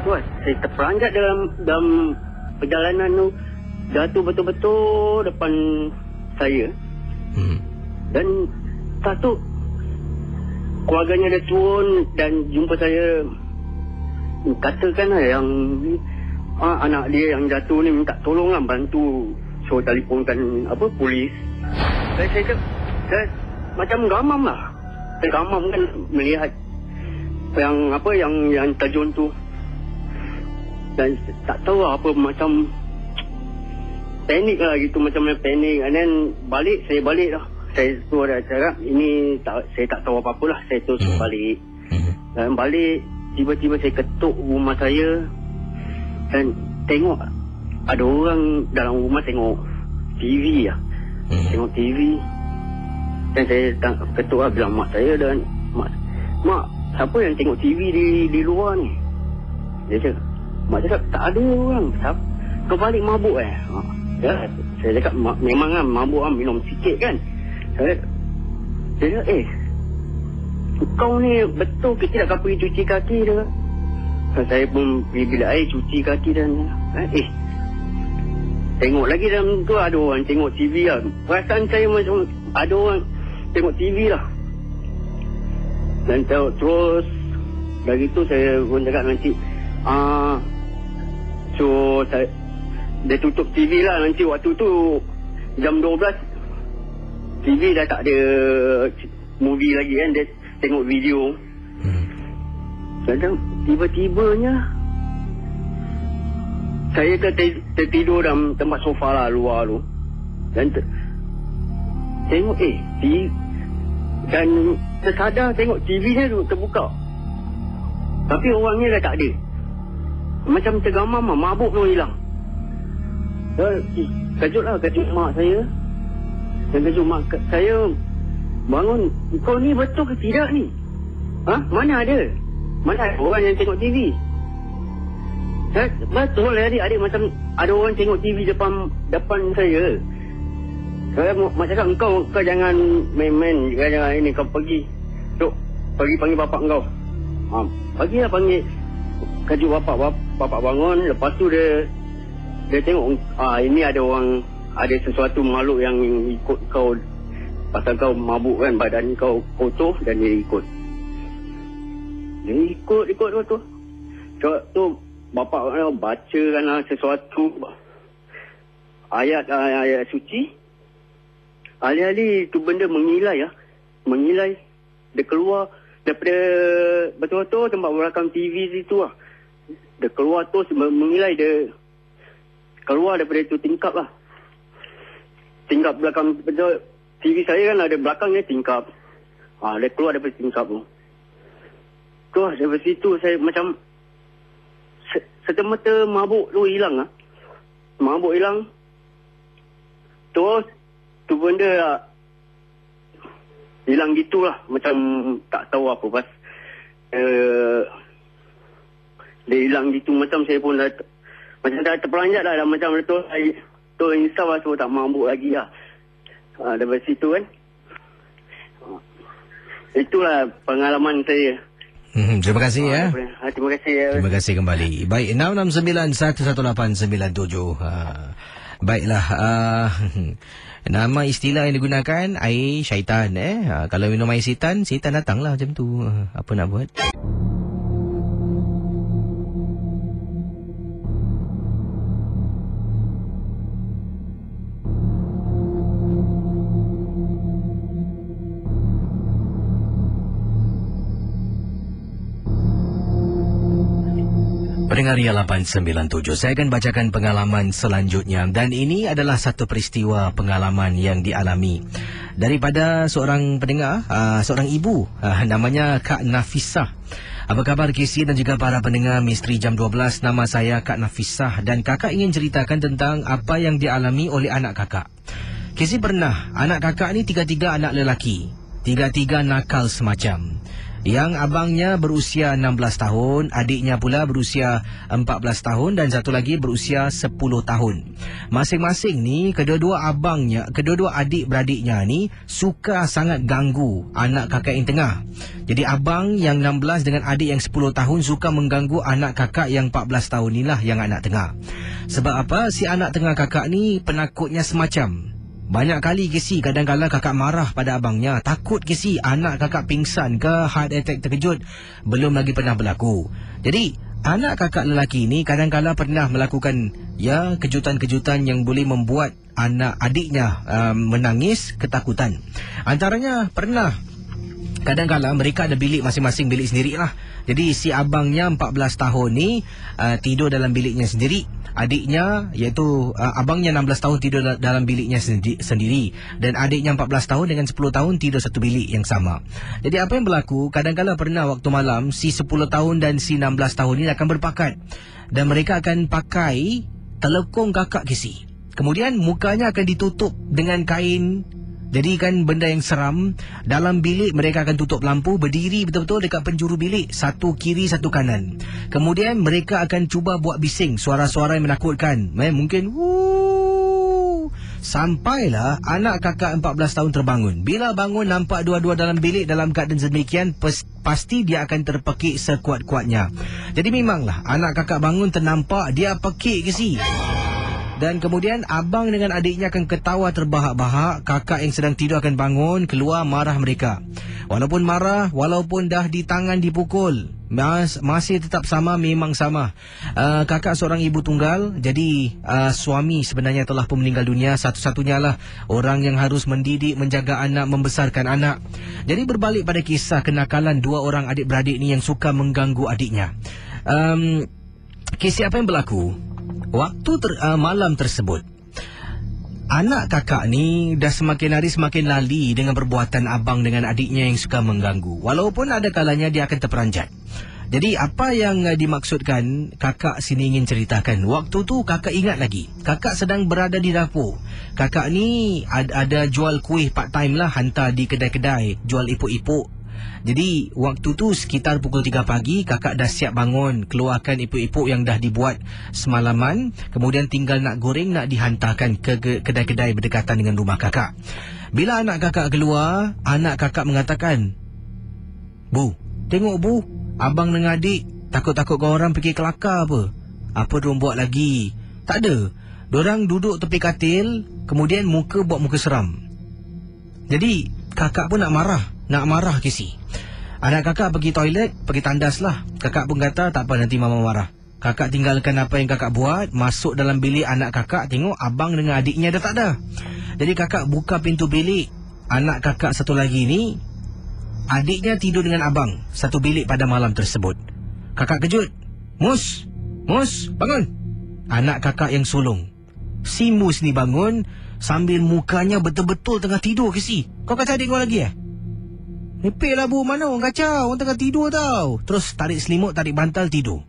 Tuan, saya terperanjat dalam perjalanan tu, jatuh betul-betul depan saya. Dan satu keluarganya dia turun dan jumpa saya. Katakanlah yang anak dia yang jatuh ni minta tolong lah, bantu, so telefonkan polis. Saya macam gamam lah. Saya gamam kan melihat yang terjun tu. Dan tak tahu lah apa, macam panik lah gitu, macam panik. And then saya balik lah. Saya tu ada cakap ini saya tak tahu apa-apa lah. Saya terus balik. Dan balik, tiba-tiba saya ketuk rumah saya dan tengok ada orang dalam rumah tengok TV lah. Tengok TV. Dan saya ketuk lah, bilang mak saya dan mak, siapa yang tengok TV di luar ni? Mak cakap tak ada orang. Kau balik mabuk Ya, saya cakap memang kan mabuk kan, minum sikit kan. Saya cakap kau ni betul ke tidak kau pergi cuci kaki dia? Saya pun pergi bilik air cuci kaki dan tengok lagi dalam tu ada orang tengok TV lah. Perasaan saya macam ada orang tengok TV lah. Dan terus dari tu saya pun cakap nanti so dia tutup TV lah. Nanti waktu tu jam 12 TV dah tak ada movie lagi kan. Dia tengok video. Kadang tiba-tibanya saya tertidur dalam tempat sofa lah luar tu. Dan tengok dan tersadar tengok TV dia tu terbuka. Tapi orangnya dah tak ada. Macam tergamam lah, mabuk tu hilang. Kejut mak saya. Dan kejut mak saya bangun. Kau ni betul ke tidak ni? Mana ada orang yang tengok TV? Betul adik macam ada orang tengok TV depan saya. Saya mak cakap kau jangan main-main, jangan ini, kau pergi. Duk, pergi panggil bapak kau. Pagilah panggil. Kaju bapak bangun, lepas tu dia tengok ini ada orang, ada sesuatu makhluk yang ikut kau pasal kau mabuk kan, badan kau kotor dan dia ikut. Dia ikut tu. Tu bapak bacakanlah sesuatu ayat suci. Alih-alih tu benda mengilai. Dia keluar daripada betul-betul tempat belakang TV situ lah. Dia keluar tu mengilai, dia keluar daripada tu tingkap lah. Tingkap belakang betul TV saya kan ada belakangnya tingkap. Dia keluar daripada tingkap tu. Daripada situ saya macam serta-merta mabuk tu hilang lah. Mabuk hilang. Terus tu benda lah hilang gitulah. Macam tak tahu apa pas. Dia hilang gitu. Macam saya pun dah terperanjat lah. Macam tu insaf lah. So tak mabuk lagi lah. Daripada situ kan. Itulah pengalaman saya. Terima kasih ya. Terima kasih ya. Terima kasih kembali. Baik, 669-118-977. Baiklah. Nama istilah yang digunakan air syaitan. Kalau minum air syaitan datanglah macam tu. Apa nak buat? Pendengar Ria 897, saya akan bacakan pengalaman selanjutnya. Dan ini adalah satu peristiwa pengalaman yang dialami daripada seorang pendengar, seorang ibu, namanya Kak Nafisah. Apa khabar KC dan juga para pendengar Misteri Jam 12? Nama saya Kak Nafisah dan kakak ingin ceritakan tentang apa yang dialami oleh anak kakak. KC pernah, anak kakak ni tiga-tiga anak lelaki, tiga-tiga nakal semacam. Yang abangnya berusia 16 tahun, adiknya pula berusia 14 tahun dan satu lagi berusia 10 tahun. Masing-masing ni, kedua-dua adik-beradiknya ni suka sangat ganggu anak kakak yang tengah. Jadi abang yang 16 dengan adik yang 10 tahun suka mengganggu anak kakak yang 14 tahun inilah yang anak tengah. Sebab apa? Si anak tengah kakak ni penakutnya semacam. Banyak kali kesi kadang-kadang kakak marah pada abangnya. Takut kesi anak kakak pingsan ke heart attack terkejut. Belum lagi pernah berlaku. Jadi anak kakak lelaki ini kadang-kadang pernah melakukan kejutan-kejutan yang boleh membuat anak adiknya menangis ketakutan. Antaranya pernah kadang-kadang mereka ada bilik masing-masing, bilik sendirilah. Jadi si abangnya 14 tahun ni tidur dalam biliknya sendiri. Adiknya, iaitu abangnya 16 tahun tidur dalam biliknya sendiri. Dan adiknya 14 tahun dengan 10 tahun tidur satu bilik yang sama. Jadi apa yang berlaku, kadang-kadang pernah waktu malam si 10 tahun dan si 16 tahun ini akan berpakat. Dan mereka akan pakai telekung kakak kisi. Kemudian mukanya akan ditutup dengan kain. Jadi kan benda yang seram. Dalam bilik mereka akan tutup lampu, berdiri betul-betul dekat penjuru bilik, satu kiri satu kanan. Kemudian mereka akan cuba buat bising, suara-suara yang menakutkan. Mungkin sampailah anak kakak 14 tahun terbangun. Bila bangun nampak dua-dua dalam bilik dalam keadaan sedemikian, pasti dia akan terpekik sekuat-kuatnya. Jadi memanglah anak kakak bangun ternampak dia pekik ke si. Dan kemudian abang dengan adiknya akan ketawa terbahak-bahak. Kakak yang sedang tidur akan bangun, keluar marah mereka. Walaupun marah, walaupun dah di tangan dipukul, masih tetap sama, memang sama. Kakak seorang ibu tunggal. Jadi suami sebenarnya telah pun meninggal dunia. Satu-satunya lah orang yang harus mendidik, menjaga anak, membesarkan anak. Jadi berbalik pada kisah kenakalan dua orang adik-beradik ni yang suka mengganggu adiknya. Kisah apa yang berlaku? Waktu malam tersebut, anak kakak ni dah semakin hari semakin lali dengan perbuatan abang dengan adiknya yang suka mengganggu. Walaupun ada kalanya dia akan terperanjat. Jadi apa yang dimaksudkan kakak sini ingin ceritakan? Waktu tu kakak ingat lagi, kakak sedang berada di dapur. Kakak ni ada jual kuih part time lah, hantar di kedai-kedai, jual ipuk-ipuk. Jadi waktu tu sekitar pukul 3 pagi, kakak dah siap bangun, keluarkan ipuk-ipuk yang dah dibuat semalaman. Kemudian tinggal nak goreng, nak dihantarkan ke kedai-kedai berdekatan dengan rumah kakak. Bila anak kakak keluar, anak kakak mengatakan, "Bu, tengok bu, abang dengan adik takut-takut kau orang pergi kelakar apa? Apa diorang buat lagi?" Tak ada. Diorang duduk tepi katil, kemudian muka buat muka seram. Jadi kakak pun nak marah kisi. Anak kakak pergi toilet, pergi tandas lah. Kakak pun kata, tak apa, nanti mama marah. Kakak tinggalkan apa yang kakak buat, masuk dalam bilik anak kakak, tengok abang dengan adiknya dah tak ada. Jadi kakak buka pintu bilik. Anak kakak satu lagi ni, adiknya tidur dengan abang satu bilik pada malam tersebut. Kakak kejut. Mus, bangun. Anak kakak yang sulung. Si Mus ni bangun sambil mukanya betul-betul tengah tidur kisi. Kau kacau adik kau lagi Nipik lah bu, mana orang kacau, orang tengah tidur tau. Terus tarik selimut, tarik bantal, tidur.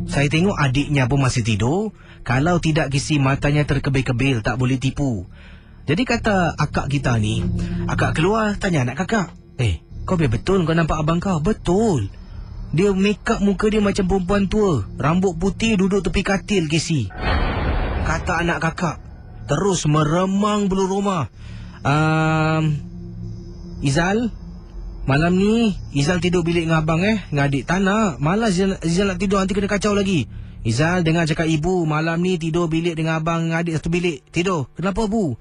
Saya tengok adiknya pun masih tidur. Kalau tidak kisi matanya terkebil-kebil, tak boleh tipu. Jadi kata akak kita ni, akak keluar tanya anak kakak, kau biar betul kau nampak abang kau? Betul. Dia make up muka dia macam perempuan tua, rambut putih, duduk tepi katil kisi. Kata anak kakak, terus meremang bulu rumah. Izal, malam ni Izal tidur bilik dengan abang dengan adik. Tak nak, malas Izal nak tidur, nanti kena kacau lagi. Izal, dengar cakap ibu, malam ni tidur bilik dengan abang dengan adik satu bilik. Tidur. Kenapa bu?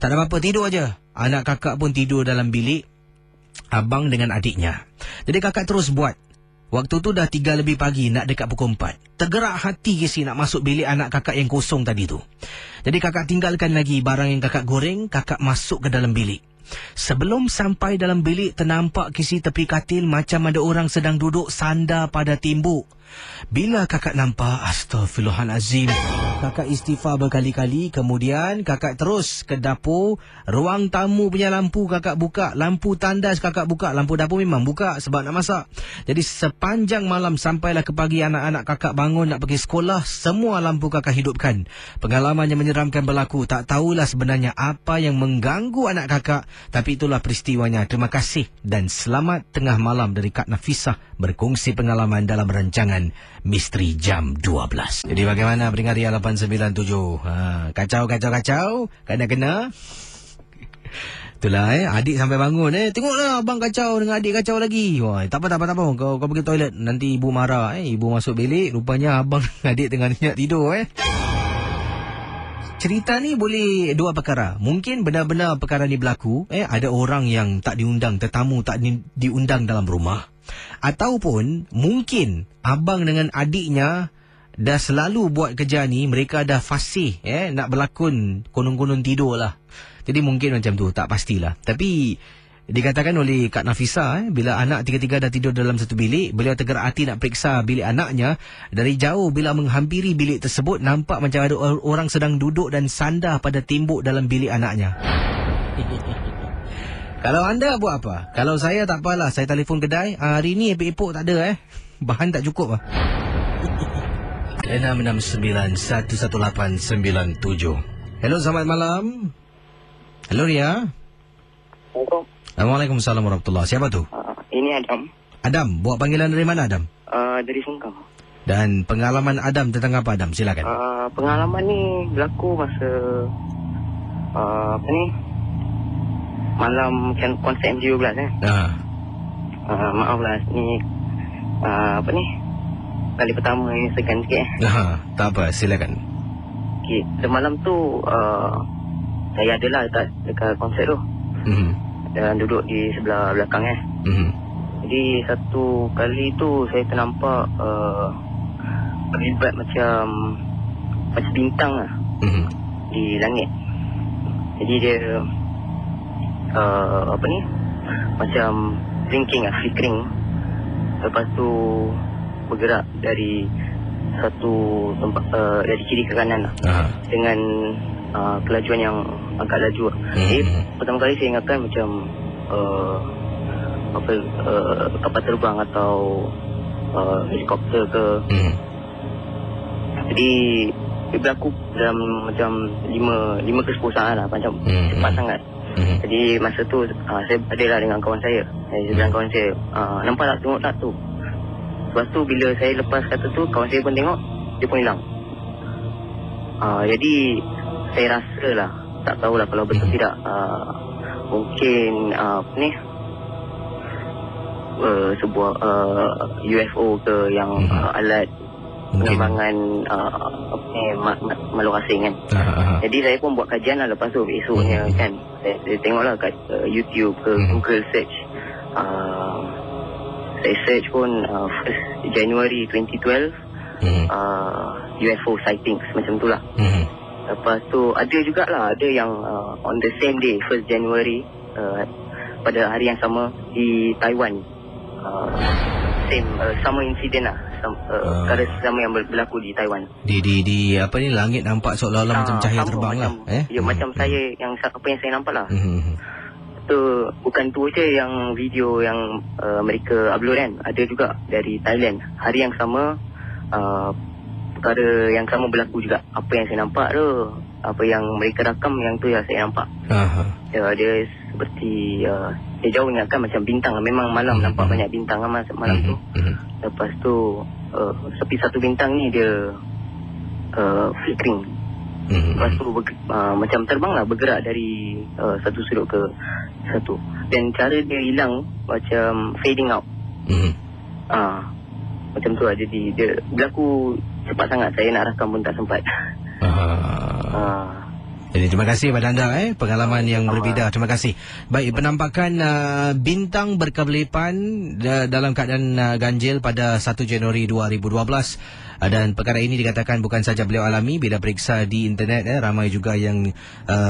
Tak ada apa-apa, tidur aja. Anak kakak pun tidur dalam bilik abang dengan adiknya. Jadi kakak terus buat. Waktu tu dah 3 lebih pagi, nak dekat pukul 4. Tergerak hati kisi nak masuk bilik anak kakak yang kosong tadi tu. Jadi kakak tinggalkan lagi barang yang kakak goreng, kakak masuk ke dalam bilik. Sebelum sampai dalam bilik, ternampak kisi tepi katil macam ada orang sedang duduk sandar pada tembok. Bila kakak nampak, astaghfirullahalazim, kakak istighfar berkali-kali. Kemudian kakak terus ke dapur. Ruang tamu punya lampu kakak buka, lampu tandas kakak buka. Lampu dapur memang buka sebab nak masak. Jadi sepanjang malam sampailah ke pagi anak-anak kakak bangun nak pergi sekolah, semua lampu kakak hidupkan. Pengalaman yang menyeramkan berlaku. Tak tahulah sebenarnya apa yang mengganggu anak kakak, tapi itulah peristiwanya. Terima kasih dan selamat tengah malam dari Kak Nafisah berkongsi pengalaman dalam rancangan Misteri Jam 12. Jadi bagaimana pendengar Ria 897? Kacau. Kena. Itulah adik sampai bangun tengoklah abang kacau dengan adik kacau lagi. Wah, tak apa. Kau pergi toilet, nanti ibu marah. Ibu masuk bilik, rupanya abang dengan adik tengah nyenyak tidur Cerita ni boleh dua perkara. Mungkin benar-benar perkara ni berlaku. Ada orang yang tak diundang, tetamu tak diundang dalam rumah. Ataupun mungkin abang dengan adiknya dah selalu buat kerja ni, mereka dah fasih nak berlakon konon-konon tidur lah. Jadi mungkin macam tu, tak pastilah. Tapi dikatakan oleh Kak Nafisah, bila anak tiga-tiga dah tidur dalam satu bilik, beliau tergerak hati nak periksa bilik anaknya. Dari jauh bila menghampiri bilik tersebut, nampak macam ada orang sedang duduk dan sandar pada tembok dalam bilik anaknya. Kalau anda buat apa? Kalau saya tak apalah, saya telefon kedai, hari ni epok-epok tak ada bahan tak cukup 669-11897. Hello, selamat malam. Hello Ria. Assalamualaikum warahmatullahi. Siapa tu? Ini Adam. Adam, buat panggilan dari mana Adam? Dari Sengkang. Dan pengalaman Adam tentang apa Adam? Silakan. Pengalaman ni berlaku masa malam konsert MJ12 Maaf lah ni kali pertama ni segan sikit Tak apa, silakan. Okay, semalam tu saya adalah dekat konsert tu. Dan duduk di sebelah belakang Jadi satu kali tu saya ternampak terlibat macam bintang lah di langit. Jadi dia macam blinking flickering. Lepas tu bergerak dari satu tempat dari kiri ke kanan dengan kelajuan yang agak laju. Jadi pertama kali saya ingatkan macam kapal terbang atau helikopter ke. Jadi dia berlaku dalam macam 5 ke 10 saat lah, macam cepat sangat. Jadi masa tu saya adalah dengan kawan saya. Saya bilang kawan saya, nampak tak, tengok tak tu. Lepas tu bila saya lepas kata tu, kawan saya pun tengok, dia pun hilang. Jadi saya rasa lah, tak tahulah kalau betul tidak, mungkin sebuah UFO ke yang alat pengembangan makhluk asing kan. Jadi saya pun buat kajian lah lepas tu esoknya kan. Saya tengoklah kat YouTube ke Google search. Saya search pun 1 January 2012 UFO sightings macam tu lah. Lepas tu ada jugalah, ada yang on the same day 1 January pada hari yang sama di Taiwan. Sama insiden lah, perkara sama yang berlaku di Taiwan. Di apa ni, langit nampak seolah-olah macam cahaya terbang macam, lah. Ya macam saya apa yang saya nampak lah. Tu bukan tu je yang video yang mereka upload kan, ada juga dari Thailand hari yang sama, perkara yang sama berlaku juga. Apa yang saya nampak tu, apa yang mereka rakam, yang tu yang saya nampak. Dia seperti saya jauh ingatkan macam bintang lah. Memang malam nampak banyak bintang lah malam tu. Lepas tu sepi satu bintang ni dia flickering. Lepas tu macam terbang lah, bergerak dari satu sudut ke satu. Dan cara dia hilang macam fading out. Macam tu lah. Jadi dia berlaku cepat sangat. Saya nak rakam pun tak sempat. Jadi terima kasih pada anda pengalaman yang berbeza. Terima kasih. Baik, penampakan bintang berkebelipan dalam keadaan ganjil pada 1 Januari 2012. Dan perkara ini dikatakan bukan saja beliau alami, bila periksa di internet ramai juga yang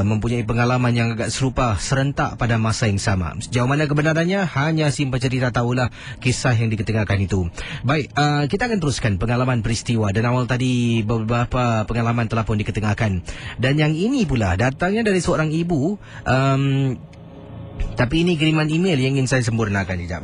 mempunyai pengalaman yang agak serupa serentak pada masa yang sama. Sejauh mana kebenarannya, hanya si pencerita tahulah kisah yang diketengahkan itu. Baik, kita akan teruskan pengalaman peristiwa. Dan awal tadi beberapa pengalaman telah pun diketengahkan. Dan yang ini pula datangnya dari seorang ibu, tapi ini kiriman email yang ingin saya sempurnakan sekejap.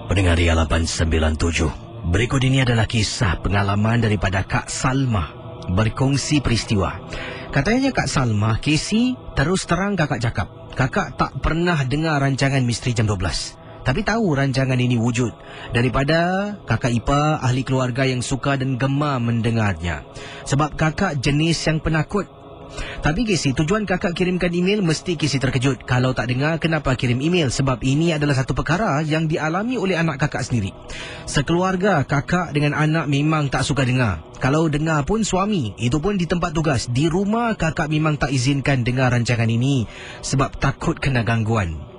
Pendengar Ria 897, berikut ini adalah kisah pengalaman daripada Kak Salma berkongsi peristiwa. Katanya Kak Salma, Casey, terus terang kakak cakap, kakak tak pernah dengar rancangan Misteri Jam 12. Tapi tahu rancangan ini wujud daripada kakak ipar, ahli keluarga yang suka dan gemar mendengarnya. Sebab kakak jenis yang penakut. Tapi Casey, tujuan kakak kirimkan email mesti Casey terkejut. Kalau tak dengar, kenapa kirim email? Sebab ini adalah satu perkara yang dialami oleh anak kakak sendiri. Sekeluarga, kakak dengan anak memang tak suka dengar. Kalau dengar pun suami, itu pun di tempat tugas. Di rumah, kakak memang tak izinkan dengar rancangan ini sebab takut kena gangguan.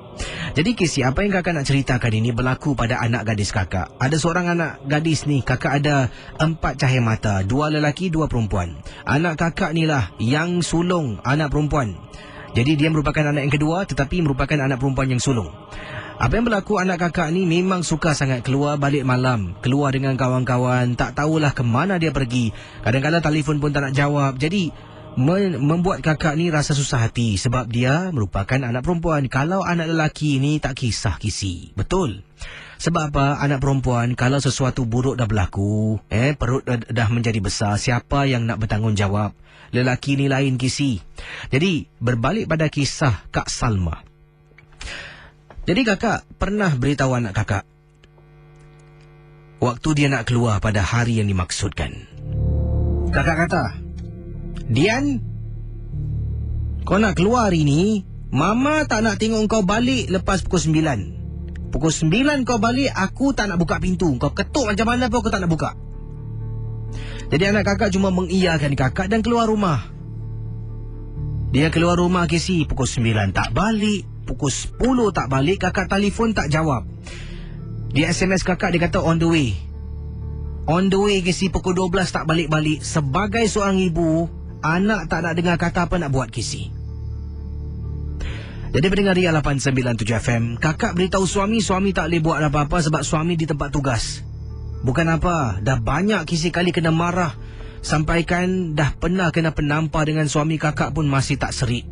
Jadi Casey, apa yang kakak nak ceritakan ini berlaku pada anak gadis kakak. Ada seorang anak gadis ni, kakak ada 4 cahaya mata, 2 lelaki, 2 perempuan. Anak kakak ni lah yang sulung anak perempuan. Jadi dia merupakan anak yang kedua, tetapi merupakan anak perempuan yang sulung. Apa yang berlaku, anak kakak ni memang suka sangat keluar balik malam, keluar dengan kawan-kawan, tak tahulah ke mana dia pergi. Kadang-kadang telefon pun tak nak jawab. Jadi membuat kakak ni rasa susah hati sebab dia merupakan anak perempuan. Kalau anak lelaki ni tak kisah Casey. Betul. Sebab apa? Anak perempuan, kalau sesuatu buruk dah berlaku, perut dah menjadi besar, siapa yang nak bertanggungjawab? Lelaki ni lain Casey. Jadi berbalik pada kisah Kak Salma. Jadi kakak pernah beritahu anak kakak, waktu dia nak keluar pada hari yang dimaksudkan. Kakak kata, Dian, kau nak keluar hari ni, Mama tak nak tengok kau balik lepas pukul 9. Pukul 9 kau balik, aku tak nak buka pintu. Kau ketuk macam mana pun aku tak nak buka. Jadi anak kakak cuma mengiyakan kakak dan keluar rumah. Dia keluar rumah Casey, pukul 9 tak balik, pukul 10 tak balik, kakak telefon tak jawab. Dia SMS kakak, dia kata on the way. On the way Casey, pukul 12 tak balik-balik. Sebagai seorang ibu, anak tak nak dengar kata apa nak buat Casey. Jadi pendengar Ria 897 FM, kakak beritahu suami tak boleh buat apa-apa sebab suami di tempat tugas. Bukan apa, dah banyak kisi kali kena marah. Sampaikan dah pernah kena penampar dengan suami kakak pun masih tak serik.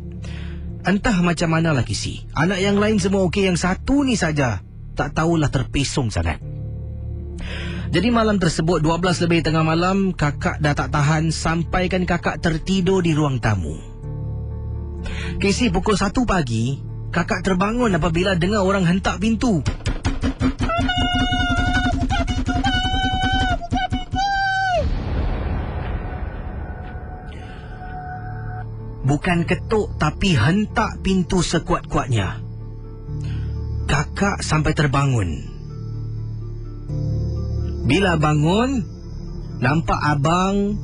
Entah macam manalah kisi. Anak yang lain semua okey, yang satu ni saja tak tahulah terpesong sangat. Jadi malam tersebut 12 lebih tengah malam, kakak dah tak tahan sampaikan kakak tertidur di ruang tamu. Casey, pukul 1 pagi, kakak terbangun apabila dengar orang hentak pintu. Bukan ketuk tapi hentak pintu sekuat-kuatnya. Kakak sampai terbangun. Bila bangun, nampak abang,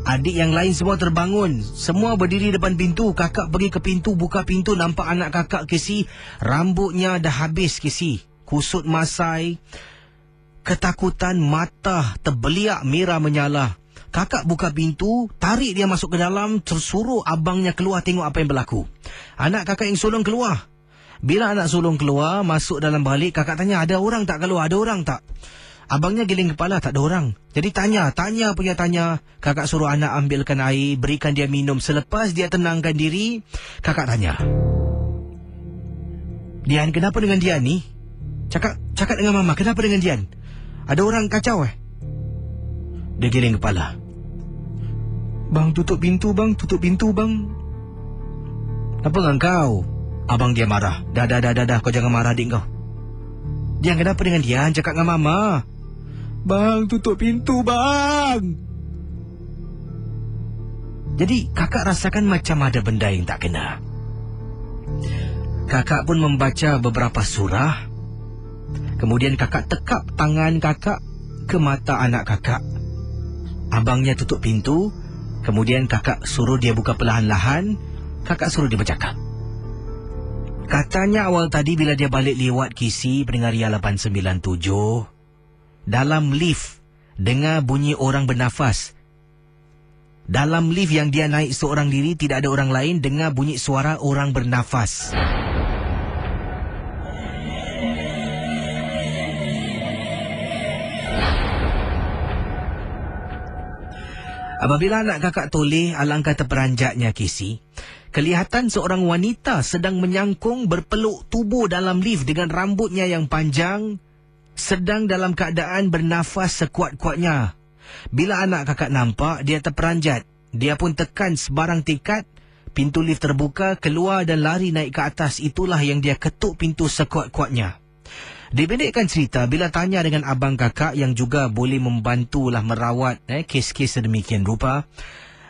adik yang lain semua terbangun. Semua berdiri depan pintu. Kakak pergi ke pintu, buka pintu, nampak anak kakak Casey. Rambutnya dah habis Casey, kusut masai. Ketakutan, mata terbeliak merah menyala. Kakak buka pintu, tarik dia masuk ke dalam, tersuruh abangnya keluar tengok apa yang berlaku. Anak kakak yang sulung keluar. Bila anak sulung keluar, masuk dalam balik, kakak tanya, ada orang tak keluar? Ada orang tak? Abangnya giling kepala, tak ada orang. Jadi tanya. Kakak suruh anak ambilkan air, berikan dia minum. Selepas dia tenangkan diri, kakak tanya, Dian, kenapa dengan Dian ni? Cakap dengan Mama, kenapa dengan Dian? Ada orang kacau Dia giling kepala. Bang, tutup pintu bang. Apa dengan kau? Abang dia marah. Dah, kau jangan marah adik kau. Dian, kenapa dengan Dian? Cakap dengan Mama. Bang, tutup pintu bang. Jadi kakak rasakan macam ada benda yang tak kena. Kakak pun membaca beberapa surah. Kemudian kakak tekap tangan kakak ke mata anak kakak. Abangnya tutup pintu. Kemudian kakak suruh dia buka perlahan-lahan. Kakak suruh dia bercakap. Katanya awal tadi bila dia balik lewat kisi pendengar Ria 897, dalam lift dengar bunyi orang bernafas. Dalam lift yang dia naik seorang diri, tidak ada orang lain, dengar bunyi suara orang bernafas. Apabila anak kakak toleh, alangkah terperanjatnya Casey. Kelihatan seorang wanita sedang menyangkung berpeluk tubuh dalam lift dengan rambutnya yang panjang, sedang dalam keadaan bernafas sekuat-kuatnya. Bila anak kakak nampak, dia terperanjat. Dia pun tekan sebarang tingkat. Pintu lift terbuka, keluar dan lari naik ke atas. Itulah yang dia ketuk pintu sekuat-kuatnya. Dipendekkan cerita, bila tanya dengan abang kakak yang juga boleh membantulah merawat kes-kes sedemikian rupa,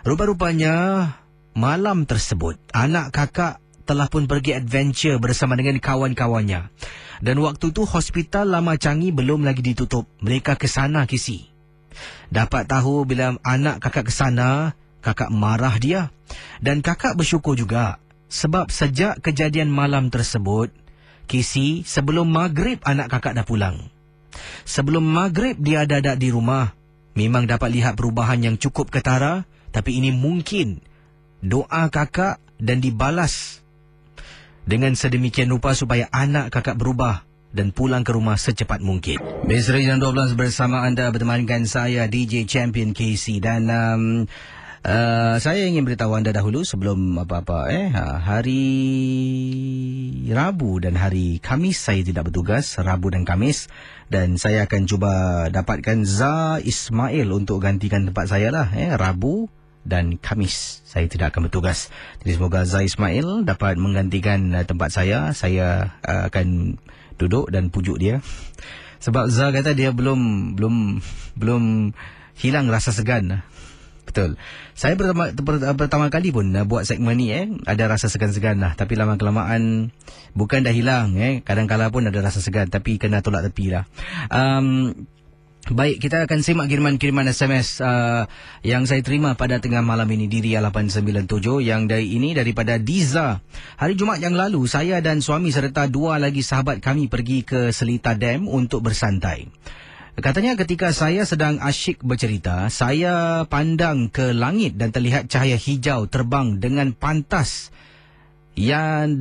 rupa-rupanya malam tersebut anak kakak telah pun pergi adventure bersama dengan kawan-kawannya. Dan waktu tu hospital Lama Changi belum lagi ditutup. Mereka ke sana Casey. Dapat tahu bila anak kakak ke sana, kakak marah dia. Dan kakak bersyukur juga sebab sejak kejadian malam tersebut, Casey, sebelum maghrib anak kakak dah pulang. Sebelum maghrib dia ada di rumah. Memang dapat lihat perubahan yang cukup ketara, tapi ini mungkin doa kakak dan dibalas dengan sedemikian rupa supaya anak kakak berubah dan pulang ke rumah secepat mungkin. Misteri Jam 12 bersama anda, bertemankan saya DJ Champion Casey. Dan saya ingin beritahu anda dahulu sebelum apa-apa hari Rabu dan hari Khamis saya tidak bertugas, Rabu dan Khamis, dan saya akan cuba dapatkan Zah Ismail untuk gantikan tempat saya lah. Rabu dan Khamis saya tidak akan bertugas. Jadi semoga Zah Ismail dapat menggantikan tempat saya. Saya akan duduk dan pujuk dia. Sebab Zah kata dia belum hilang rasa segan. Betul. Saya pertama kali pun buat segmen ni ada rasa segan-segan lah. Tapi lama-kelamaan bukan dah hilang kadang-kala pun ada rasa segan, tapi kena tolak tepi lah. Baik, kita akan simak kiriman SMS yang saya terima pada tengah malam ini di Ria 897. Yang ini daripada Diza. Hari Jumaat yang lalu, saya dan suami serta 2 lagi sahabat kami pergi ke Seletar Dam untuk bersantai. Katanya ketika saya sedang asyik bercerita, saya pandang ke langit dan terlihat cahaya hijau terbang dengan pantas yang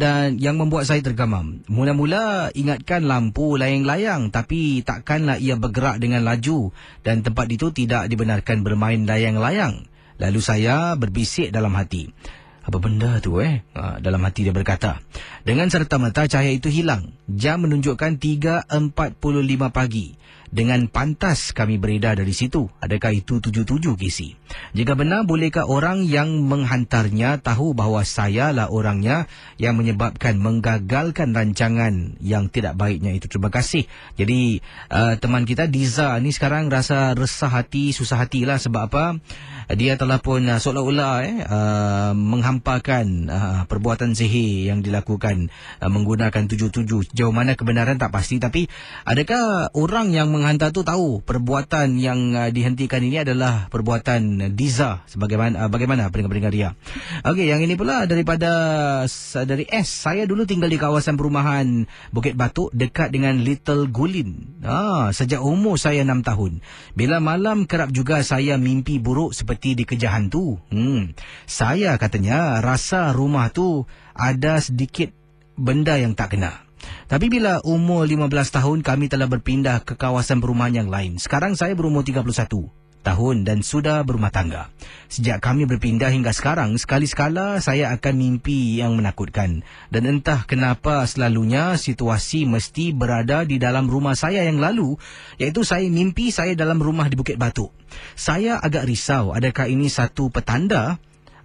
membuat saya tergamam. Mula-mula ingatkan lampu layang-layang, tapi takkanlah ia bergerak dengan laju dan tempat itu tidak dibenarkan bermain layang-layang. Lalu saya berbisik dalam hati, apa benda tu dalam hati dia berkata. Dengan serta-merta cahaya itu hilang. Jam menunjukkan 3.45 pagi. Dengan pantas kami beredar dari situ. Adakah itu 77 KC? Jika benar, bolehkah orang yang menghantarnya tahu bahawa saya lah orangnya yang menyebabkan menggagalkan rancangan yang tidak baiknya itu? Terima kasih. Jadi teman kita Diza ni sekarang rasa resah hati, susah hati lah. Sebab apa? Dia telah pun seolah-olah menghampakan perbuatan sihir yang dilakukan menggunakan 77. Jauh mana kebenaran tak pasti. Tapi adakah orang yang menghantar tu tahu perbuatan yang dihentikan ini adalah perbuatan Diza? Bagaimana pendengar-pendengar dia? Okey, yang ini pula dari S. Saya dulu tinggal di kawasan perumahan Bukit Batuk dekat dengan Little Gulin. Sejak umur saya 6 tahun. Bila malam kerap juga saya mimpi buruk seperti dikejar hantu. Saya katanya rasa rumah tu ada sedikit benda yang tak kena. Tapi bila umur 15 tahun kami telah berpindah ke kawasan perumahan yang lain. Sekarang saya berumur 31 tahun dan sudah berumah tangga. Sejak kami berpindah hingga sekarang, sekali-sekala saya akan mimpi yang menakutkan. Dan entah kenapa selalunya situasi mesti berada di dalam rumah saya yang lalu, iaitu saya mimpi saya dalam rumah di Bukit Batuk. Saya agak risau, adakah ini satu petanda?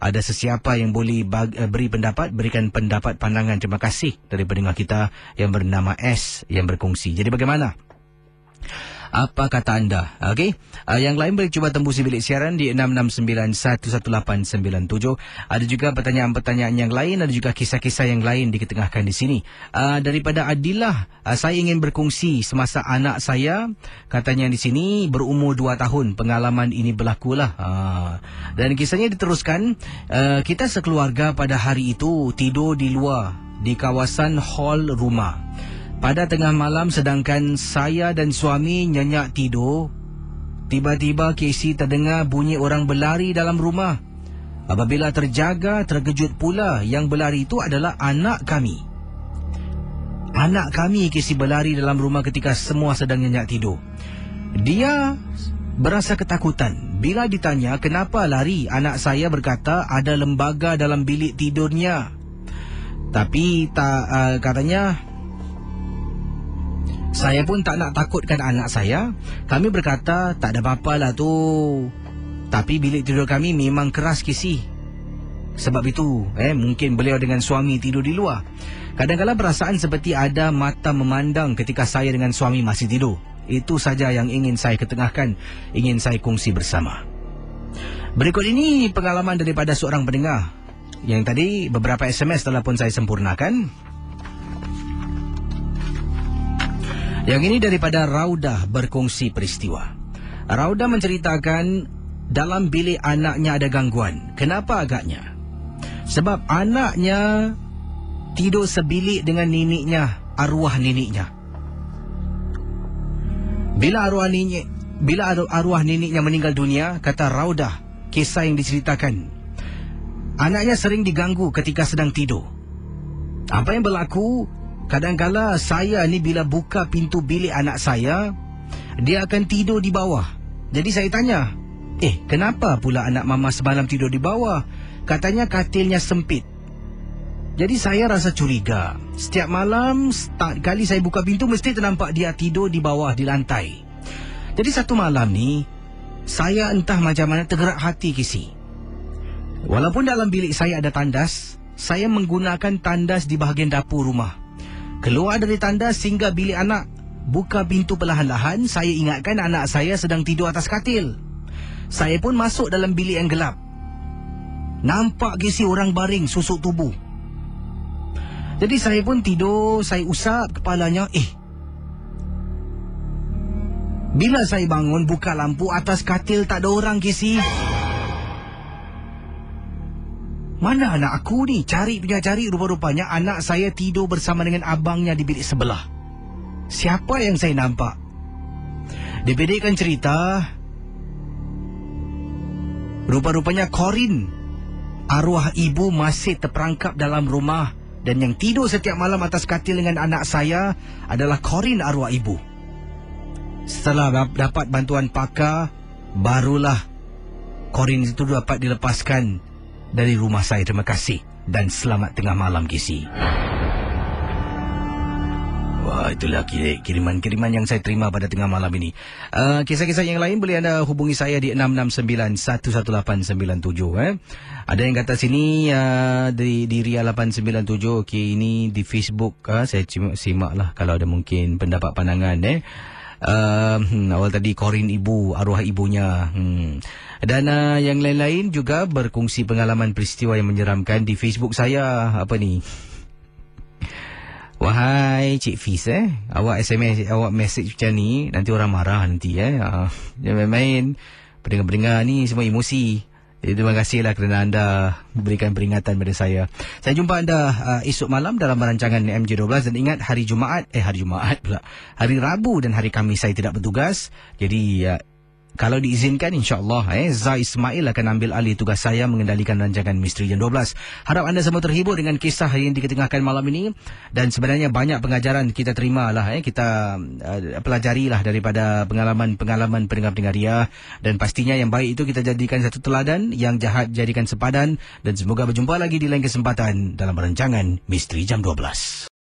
Ada sesiapa yang boleh beri pendapat, berikan pendapat pandangan. Terima kasih dari pendengar kita yang bernama S yang berkongsi. Jadi bagaimana? Apa kata anda? Okey. Yang lain boleh cuba tembusi bilik siaran di 669-11897. Ada juga pertanyaan-pertanyaan yang lain, ada juga kisah-kisah yang lain diketengahkan di sini. Daripada Adilah, saya ingin berkongsi semasa anak saya, katanya di sini berumur 2 tahun pengalaman ini berlakulah. Dan kisahnya diteruskan, kita sekeluarga pada hari itu tidur di luar di kawasan hall rumah. Pada tengah malam sedangkan saya dan suami nyenyak tidur, tiba-tiba Casey terdengar bunyi orang berlari dalam rumah. Apabila terjaga, terkejut pula yang berlari itu adalah anak kami. Anak kami Casey berlari dalam rumah ketika semua sedang nyenyak tidur. Dia berasa ketakutan. Bila ditanya kenapa lari, anak saya berkata ada lembaga dalam bilik tidurnya. Tapi katanya, saya pun tak nak takutkan anak saya. Kami berkata, tak ada apa-apa lah tu. Tapi bilik tidur kami memang keras Casey. Sebab itu, mungkin beliau dengan suami tidur di luar. Kadang-kadang perasaan seperti ada mata memandang ketika saya dengan suami masih tidur. Itu saja yang ingin saya ketengahkan, ingin saya kongsi bersama. Berikut ini pengalaman daripada seorang pendengar. Yang tadi beberapa SMS telah pun saya sempurnakan. Yang ini daripada Raudah berkongsi peristiwa. Raudah menceritakan dalam bilik anaknya ada gangguan. Kenapa agaknya? Sebab anaknya tidur sebilik dengan nenek arwah neneknya. Bila arwah neneknya meninggal dunia, kata Raudah, kisah yang diceritakan, anaknya sering diganggu ketika sedang tidur. Apa yang berlaku? Kadang-kala saya ni bila buka pintu bilik anak saya, dia akan tidur di bawah. Jadi saya tanya, kenapa pula anak mama semalam tidur di bawah? Katanya katilnya sempit. Jadi saya rasa curiga. Setiap malam, kali saya buka pintu, mesti ternampak dia tidur di bawah di lantai. Jadi satu malam ni, saya entah macam mana tergerak hati Casey. Walaupun dalam bilik saya ada tandas, saya menggunakan tandas di bahagian dapur rumah. Keluar dari tandas hingga bilik anak, buka pintu perlahan-lahan. Saya ingatkan anak saya sedang tidur atas katil. Saya pun masuk dalam bilik yang gelap. Nampak kisi orang baring susuk tubuh. Jadi saya pun tidur, saya usap kepalanya. Bila saya bangun buka lampu, atas katil tak ada orang kisi. Mana anak aku ni? Cari punya cari, rupa-rupanya anak saya tidur bersama dengan abangnya di bilik sebelah. Siapa yang saya nampak? Dipendekkan cerita, rupa-rupanya Corin, arwah ibu, masih terperangkap dalam rumah. Dan yang tidur setiap malam atas katil dengan anak saya adalah Corin, arwah ibu. Setelah dapat bantuan pakar, barulah Corin itu dapat dilepaskan dari rumah saya. Terima kasih dan selamat tengah malam, Kisi. Wah, itulah kiriman-kiriman yang saya terima pada tengah malam ini. Kisah-kisah yang lain boleh anda hubungi saya di 669-11897. Ada yang kata sini di Ria 897. Okey, ini di Facebook. Saya simak lah kalau ada mungkin pendapat pandangan. Awal tadi Corin ibu, arwah ibunya. Dan yang lain-lain juga berkongsi pengalaman peristiwa yang menyeramkan di Facebook saya. Apa ni? Wahai Cik Fiz, awak SMS, awak message macam ni, nanti orang marah nanti. Jangan main-main. Pendengar-pendengar ni semua emosi. Jadi, terima kasihlah kerana anda berikan peringatan pada saya. Saya jumpa anda esok malam dalam rancangan MJ12. Dan ingat, hari Rabu dan hari Khamis saya tidak bertugas. Jadi kalau diizinkan, insyaAllah Zai Ismail akan ambil alih tugas saya mengendalikan rancangan Misteri Jam 12. Harap anda semua terhibur dengan kisah yang diketengahkan malam ini. Dan sebenarnya banyak pengajaran kita terima lah. Kita pelajarilah daripada pengalaman pendengar-pendengar Ria. Dan pastinya yang baik itu kita jadikan satu teladan, yang jahat jadikan sepadan. Dan semoga berjumpa lagi di lain kesempatan dalam rancangan Misteri Jam 12.